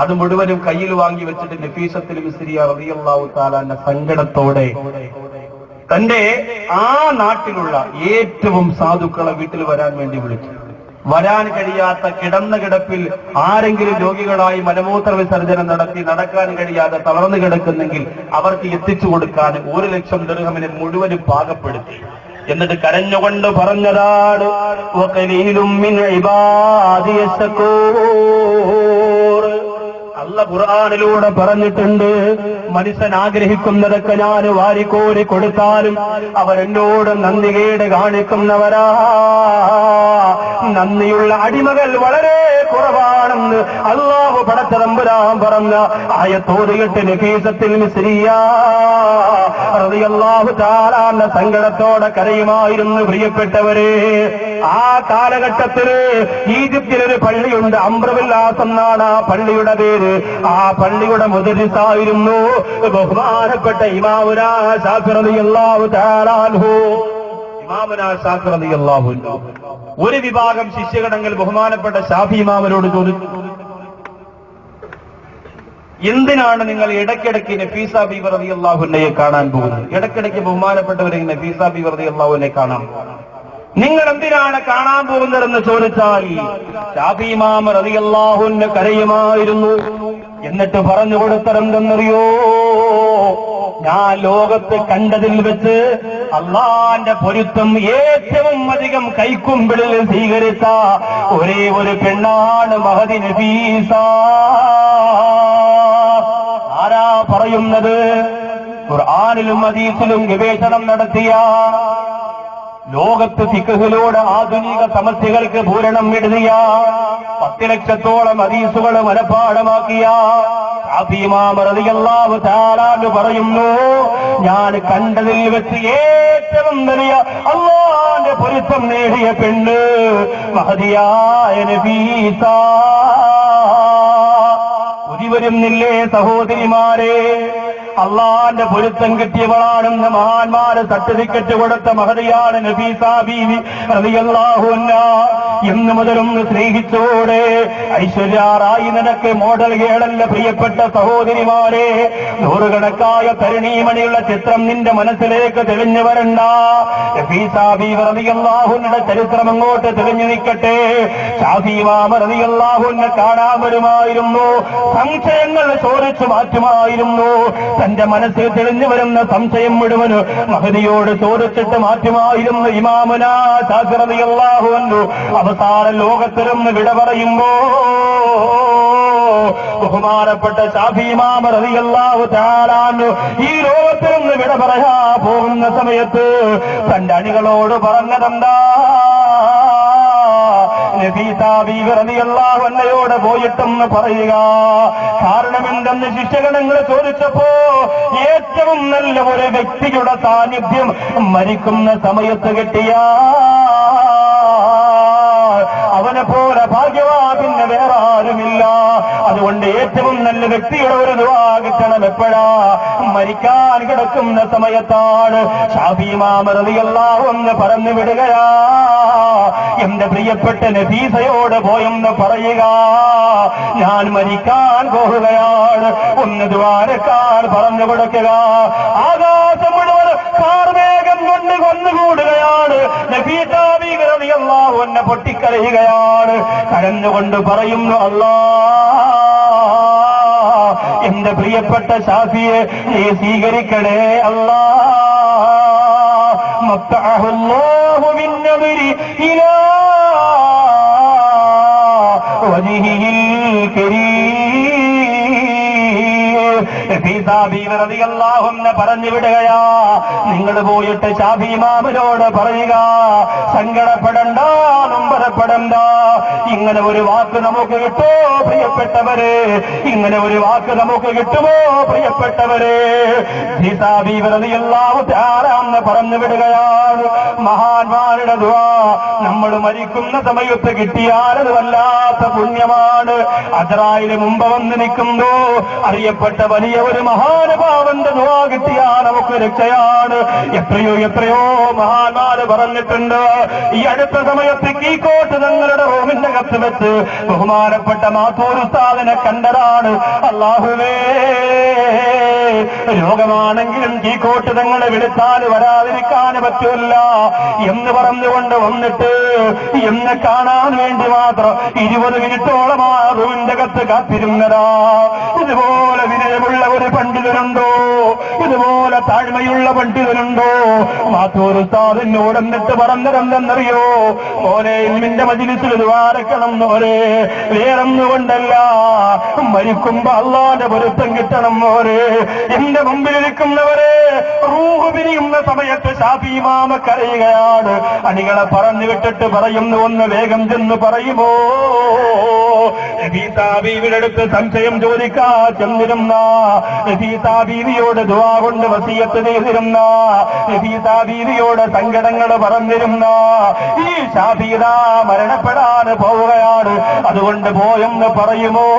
അത് മുഴുവനും കയ്യിൽ വാങ്ങി വെച്ചിട്ട് നഫീസത്തുൽ മിസ്രിയ റളിയല്ലാഹു തആല അൻഹ സങ്കടത്തോടെ തന്റെ ആ നാട്ടിലുള്ള ഏറ്റവും സാധുക്കളെ വീട്ടിൽ വരാൻ വേണ്ടി വിളിച്ചു. വരാൻ കഴിയാത്ത കിടന്ന കിടപ്പിൽ ആരെങ്കിലും രോഗികളായി മലമൂത്ര വിസർജനം നടത്തി നടക്കാൻ കഴിയാതെ തളർന്നു കിടക്കുന്നെങ്കിൽ അവർക്ക് എത്തിച്ചു കൊടുക്കാൻ 1,00,000 ദിർഹമിനെ മുഴുവനും പാകപ്പെടുത്തി. എന്നിട്ട് കരഞ്ഞുകൊണ്ട് പറഞ്ഞതാണ്, അല്ല ഖുർആനിലൂടെ പറഞ്ഞിട്ടുണ്ട്, മനുഷ്യൻ ആഗ്രഹിക്കുന്നതൊക്കെ ഞാൻ വാരിക്കോരി കൊടുത്താലും അവരെന്നോട് നന്ദികേട് കാണിക്കുന്നവരാ. നന്ദിയുള്ള അടിമകൾ വളരെ കുറവാണെന്ന് അല്ലാഹു പടച്ച തമ്പുരാൻ പറഞ്ഞ ആയത്തോതിയിട്ട് നഫീസത്തിൽ മിസ്രിയ റളിയല്ലാഹു തആല സങ്കടത്തോടെ കരയുമായിരുന്നു. പ്രിയപ്പെട്ടവരെ, ആ കാലഘട്ടത്തില് ഈജിപ്തിലൊരു പള്ളിയുണ്ട്, അംറുബില്ലാസ് എന്നാണ് ആ പള്ളിയുടെ പേര്. ആ പള്ളിയുടെ മുദരിസായിരുന്നു ബഹുമാനപ്പെട്ട ഇമാമുനാ ശാഫി റളിയല്ലാഹു തആല അൻഹു. ഇമാമുനാ ശാഫി റളിയല്ലാഹു അൻഹു ഒരു വിഭാഗം ശിഷ്യഗണങ്ങൾ ബഹുമാനപ്പെട്ട ശാഫി ഇമാമിനോട് ചോദിച്ചു, എന്തിനാണ് നിങ്ങൾ ഇടയ്ക്കിടയ്ക്ക് നഫീസ ബീവി റളിയല്ലാഹു അൻഹയെ കാണാൻ പോകുന്നത്? ഇടയ്ക്കിടയ്ക്ക് ബഹുമാനപ്പെട്ടവരെ നഫീസ ബീവി റളിയല്ലാഹു അൻഹയെ കാണാൻ, നിങ്ങൾ എന്തിനാണ് കാണാൻ പോകുന്നതെന്ന് ചോദിച്ചാൽ ശാഫി ഇമാം റളിയല്ലാഹു അൻഹു കരയുമായിരുന്നു. എന്നിട്ട് പറഞ്ഞു കൊടുത്തരെന്തെന്നറിയോ? ഞാൻ ലോകത്ത് കണ്ടതിൽ വെച്ച് അള്ളാന്റെ പൊരുത്തം ഏറ്റവും അധികം കൈക്കുമ്പിളിൽ സ്വീകരിച്ച ഒരേ ഒരു പെണ്ണാണ് മഹദി നഫീസ. ആരാ പറയുന്നത്? ഖുർആനിലും ഹദീസിലും ഗവേഷണം നടത്തിയ, ലോകത്ത് ഫിഖ്ഹിലൂടെ ആധുനിക സമസ്യകൾക്ക് പൂരണം എഴുതിയ, 10 ലക്ഷത്തോളം ഹദീസുകൾ മനഃപ്പാഠമാക്കിയ ശാഫി ഇമാം റളിയല്ലാഹു തആല പറയുന്നു, ഞാൻ കണ്ടതിൽ വെച്ച് ഏറ്റവും വലിയ അല്ലാഹുവിന്റെ പൊരുത്തം നേടിയ പെണ്ണ് മഹദിയായ നഫീസ. വരുന്നില്ലേ സഹോദരിമാരെ? അള്ളാന്റെ പൊരുത്തം കിട്ടിയവളാണെന്ന് മഹാന്മാര് സർട്ടിഫിക്കറ്റ് കൊടുത്ത മഹദിയാണ് നഫീസ ബീവി റളിയല്ലാഹു അൻഹാ. ഇന്ന് മുതലൊന്ന് സ്നേഹിച്ചോടെ. ഐശ്വര്യാറായി നിനക്ക് മോഡൽ കേളല്ല പ്രിയപ്പെട്ട സഹോദരിമാരെ. നൂറുകണക്കായ തരുണീമണിയുള്ള ചിത്രം നിന്റെ മനസ്സിലേക്ക് തെളിഞ്ഞു വരണ്ട. നഫീസ ബീവി റളിയല്ലാഹു അൻഹയുടെ ചരിത്രം അങ്ങോട്ട് തെളിഞ്ഞു നിൽക്കട്ടെ. ശാഫി ഇമാം റളിയല്ലാഹു അൻഹു കാണാൻ വരുമായിരുന്നു, സംശയങ്ങൾ ചോദിച്ചു മാറ്റുമായിരുന്നു. തന്റെ മനസ്സിൽ തെളിഞ്ഞു വരുന്ന സംശയം മുഴുവന് മഹദിയോട് ചോദിച്ചിട്ട് മാറ്റുമായിരുന്നു ഇമാമുനാ ശാഫി റളിയല്ലാഹു അൻഹു. അവസാന ലോകത്തിലൊന്ന് വിട പറയുമ്പോ ബഹുമാനപ്പെട്ട ശാഫി ഇമാം റളിയല്ലാഹു തആല അൻഹു ഈ ലോകത്തിലൊന്ന് വിട പറയാ പോകുന്ന സമയത്ത് തന്റെ അണികളോട് പറഞ്ഞതെന്താ? നഫീസ ബീവി റളിയല്ലാഹു അൻഹയോട് പോയിട്ടെന്ന് പറയുക. കാരണം എന്തെന്ന് ശിഷ്യഗണങ്ങൾ ചോദിച്ചപ്പോ, ഏറ്റവും നല്ല ഒരു വ്യക്തിയുടെ സാന്നിധ്യം മരിക്കുന്ന സമയത്ത് കിട്ടിയ അവനെ പോലെ ഭാഗ്യവാൻ പിന്നെ വേറെ ആരുമില്ല. അതുകൊണ്ട് ഏറ്റവും നല്ല വ്യക്തിയുടെ ഒരു ദുആ കിട്ടണം എപ്പോഴാ? മരിക്കാൻ കിടക്കുന്ന സമയത്താണ്. ശാഫി ഇമാം റളിയല്ലാഹു അൻഹു പറഞ്ഞു വിടുകയാ, എന്റെ പ്രിയപ്പെട്ട നഫീസയോട് പോയെന്ന് പറയുക, ഞാൻ മരിക്കാൻ പോവുകയാണ്, ഒന്ന് ദ്വാരക്കാൻ പറഞ്ഞു കൊടുക്കുക. ആകാശം മുഴുവൻ കാർമേഘം കൊണ്ട് കൊന്നുകൂടുകയാണ്. നഫീസ ബീവി റളിയല്ലാഹു അൻഹ പൊട്ടിക്കരയുകയാണ്. കരഞ്ഞുകൊണ്ട് പറയുന്നു, അല്ലാഹ്, എന്റെ പ്രിയപ്പെട്ട ശാഫിയെ നീ സ്വീകരിക്കണേ അല്ലാഹ്. മത്തഅഹുല്ലാഹു ബിന്നദരി ഇലാ വജ്ഹിഹിൽ കരീം. നഫീസ ബീവി റളിയല്ലാഹു അൻഹ പറഞ്ഞു വിടുകയാ, നിങ്ങൾ പോയിട്ട് ശാഫി ഇമാമിനോട് പറയുക, സങ്കടപ്പെടണ്ട, നൊമ്പരപ്പെടണ്ട. ഇങ്ങനെ ഒരു വാക്ക് നമുക്ക് കിട്ടോ പ്രിയപ്പെട്ടവരെ? ഇങ്ങനെ ഒരു വാക്ക് നമുക്ക് കിട്ടുമോ പ്രിയപ്പെട്ടവരെ? നഫീസ ബീവി റളിയല്ലാഹു തആല അൻഹ പറഞ്ഞു വിടുകയാണ്, മഹാന്മാരുടെ ദുആ നമ്മൾ മരിക്കുന്ന സമയത്ത് കിട്ടിയാൽ അത് വല്ലാത്ത പുണ്യമാണ്. അസ്റായില് മുമ്പ് വന്ന് നിൽക്കുമ്പോ അറിയപ്പെട്ട വലിയ ഒരു മഹാനുഭാവന്റെ ദുആ കിട്ടിയാൽ നമുക്ക് രക്ഷയാണ്. എത്രയോ എത്രയോ മഹാന്മാര് പറഞ്ഞിട്ടുണ്ട്. ഈ അടുത്ത സമയത്ത് കീക്കോട്ട് തങ്ങളുടെ റൂമിന്റെ കത്ത് വെച്ച് ബഹുമാനപ്പെട്ട മാത്തൂർ ഉസ്താദിനെ കണ്ടതാണ്. അല്ലാഹുവേ, രോഗമാണെങ്കിലും കീക്കോട്ട് തങ്ങളെ വിളിച്ചാൽ വരാതിരിക്കാൻ പറ്റില്ല എന്ന് പറഞ്ഞുകൊണ്ട് വന്നിട്ട് എന്നെ കാണാൻ വേണ്ടി മാത്രം 20 മിനിറ്റോളം ആ റൂമിന്റെ കത്ത് കാത്തിരുന്നതാ. ഇതുപോലെ വിനയമുള്ള ഒരു പണ്ഡിതനുണ്ടോ? ഇതുപോലെ താഴ്മയുള്ള പണ്ഡിതനുണ്ടോ? മാത്തൂർ ഉസ്താദിനോട് എന്നിട്ട് പറഞ്ഞതെന്തെന്നറിയോ? മോനെ ഇൽമിന്റെ മജ്‌ലിസിൽ ദ്വാരക്ക ദുആരക്കണം മോരെ. വേറൊന്നുകൊണ്ടല്ല, മരിക്കുമ്പോ അള്ളാന്റെ പൊരുത്തം കിട്ടണം മോരെ. എന്റെ മുമ്പിലിരിക്കുന്നവരെ, റൂഹ് പിരിയുന്ന സമയത്ത് ശാഫി ഇമാമ കരയുകയാണ്. അണികളെ പറഞ്ഞു വിട്ടിട്ട് പറയുന്നു, ഒന്ന് വേഗം ചെന്ന് പറയുമോ? നഫീസ ബീവിയുടെ അടുത്ത് സംശയം ചോദിക്കാ ചെന്നിരുന്ന, നഫീസ ബീവിയോട് ദുആ കൊണ്ട് വസിയത്ത് ചെയ്തിരുന്ന, നഫീസ ബീവിയോട് സങ്കടങ്ങൾ പറഞ്ഞിരുന്ന ഈ ശാഫിദ മരണപ്പെടാൻ പോവുകയാണ്. അതുകൊണ്ട് പോയെന്ന് പറയുമോ?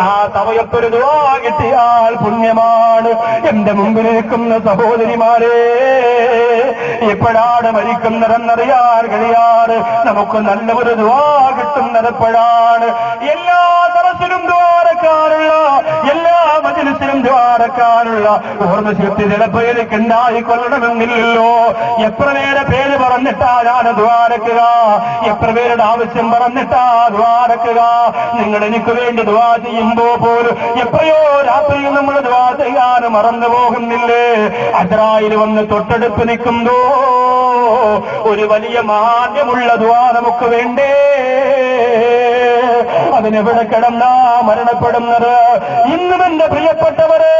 ആ സമയത്തൊരു ദുആ കിട്ടിയാൽ പുണ്യമാണ്. എന്റെ മുമ്പിലിരിക്കുന്ന സഹോദരിമാരെ, എപ്പോഴാണ് മരിക്കുന്നതെന്നറിയാൻ കഴിയാറ്. നമുക്ക് നല്ല ഒരു ദുആ കിട്ടുന്നതെപ്പോഴാണ്? എല്ലാ സദസ്സിലും ദ്വാരക്കാനുള്ള, എല്ലാ മജ്‌ലിസിലും ദ്വാരക്കാനുള്ള ഓർമ്മശക്തി ചിലപ്പോൾ എനിക്ക് ഉണ്ടായിക്കൊള്ളണമെന്നില്ലല്ലോ. എത്ര പേരെ പേര് പറഞ്ഞിട്ടാ ഞാൻ ദ്വാരക്കുക, എത്ര പേരുടെ ആവശ്യം പറഞ്ഞിട്ടാ ദ്വാരക്കുക. നിങ്ങൾ എനിക്ക് വേണ്ടി ദ്വാ ചെയ്യുമ്പോ പോലും എത്രയോ രാത്രിയിൽ നമ്മൾ ദ്വാ ചെയ്യാൻ മറന്നു പോകുന്നില്ലേ? അസ്രായിൽ വന്ന് തൊട്ടടുപ്പ് നിൽക്കുമ്പോ ഒരു വലിയ മാന്യമുള്ള ദ്വാ നമുക്ക് വേണ്ടേ? അതിനെവിടെ കിടന്നാ മരണപ്പെടുന്നത്? ഇന്നും എന്റെ പ്രിയപ്പെട്ടവര്,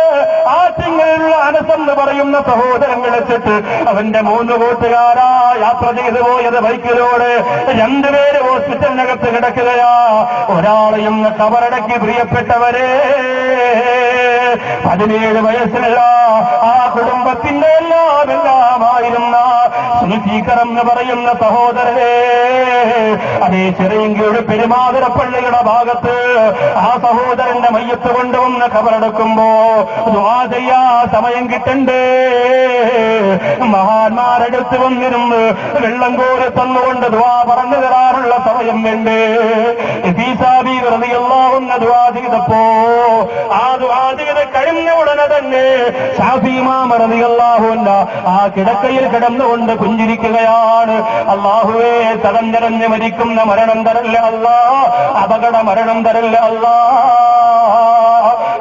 ആറ്റിങ്ങലുള്ള അനസെന്ന് പറയുന്ന സഹോദരങ്ങൾ വെച്ചിട്ട് അവന്റെ 3 കൂട്ടുകാരാ യാത്ര ചെയ്തു പോയത് ബൈക്കിലൂടെ. 2 പേര് ഹോസ്പിറ്റലിനകത്ത് കിടക്കുകയാ. ഒരാളെയും കബറടക്കി. പ്രിയപ്പെട്ടവരെ, 17 വയസ്സുള്ള ആ കുടുംബത്തിന്റെ എല്ലാമായിരുന്ന സുൽഫീഖർ എന്ന് പറയുന്ന സഹോദരനെ, അതേ ചെറിയങ്കിയുടെ പെരുമാതുരപ്പള്ളിയുടെ ഭാഗത്ത് ആ സഹോദരന്റെ മയ്യത്ത് കൊണ്ടുവന്ന് കബറടക്കുമ്പോ ദുആ ചെയ്യാ സമയം കിട്ടണ്ടേ? മഹാന്മാരെടുത്ത് വന്നിരുന്ന് വെള്ളം കോരി തന്നുകൊണ്ട് ദുആ പറഞ്ഞു തരാനുള്ള സമയം വേണ്ടേ? ദുആ ചെയ്തപ്പോ ആ ദുആ ചെയ്ത് കഴിഞ്ഞ ഉടനെ തന്നെ ശാഫി ഇമാം റളിയല്ലാഹു അൻഹു ആ കിടക്കയിൽ കിടന്നുകൊണ്ട് പുഞ്ചിരിക്കുകയാണ്. അല്ലാഹുവേ, തടം നിറഞ്ഞ് മരിക്കുന്ന മരണം തരല്ല അല്ലാ, അപകട മരണം തരല്ല അല്ലാ.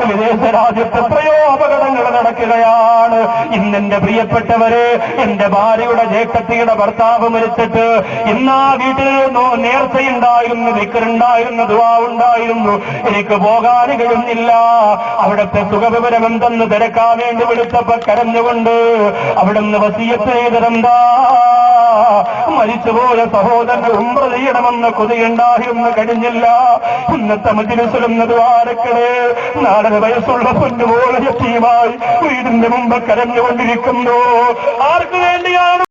വിദേശ രാജ്യത്ത് എത്രയോ അപകടങ്ങൾ നടക്കുകയാണ്. ഇന്നെന്റെ പ്രിയപ്പെട്ടവരെ, എന്റെ ഭാര്യയുടെ ജേഷ്ഠത്തിയുടെ ഭർത്താവ് മരിച്ചിട്ട് ഇന്നാ വീട്ടിൽ നേർച്ചയുണ്ടായിരുന്നു, ദിക്റുണ്ടായിരുന്നു, ദുആ ഉണ്ടായിരുന്നു. എനിക്ക് പോകാൻ കഴിയുന്നില്ല. അവിടുത്തെ സുഖവിവരം എന്തെന്ന് തിരക്കാൻ വേണ്ടി വിളിച്ചപ്പോ കരഞ്ഞുകൊണ്ട് അവിടുന്ന് വസിയത്ത് ചെയ്തതെന്താ? മരിച്ചുപോയ സഹോദരന് ഉംറ ചെയ്യണമെന്ന് കൊതിയുണ്ടായിരുന്നു, കഴിഞ്ഞില്ല. ഇന്നത്തെ മജ്‌ലിസിലും ദ്വാരക്കളെ, 4 വയസ്സുള്ള പൊന്നുപോലെ യതീമായി വീടിന്റെ മുമ്പ് കരഞ്ഞുകൊണ്ടിരിക്കുന്നു. ആർക്ക് വേണ്ടിയാണ്?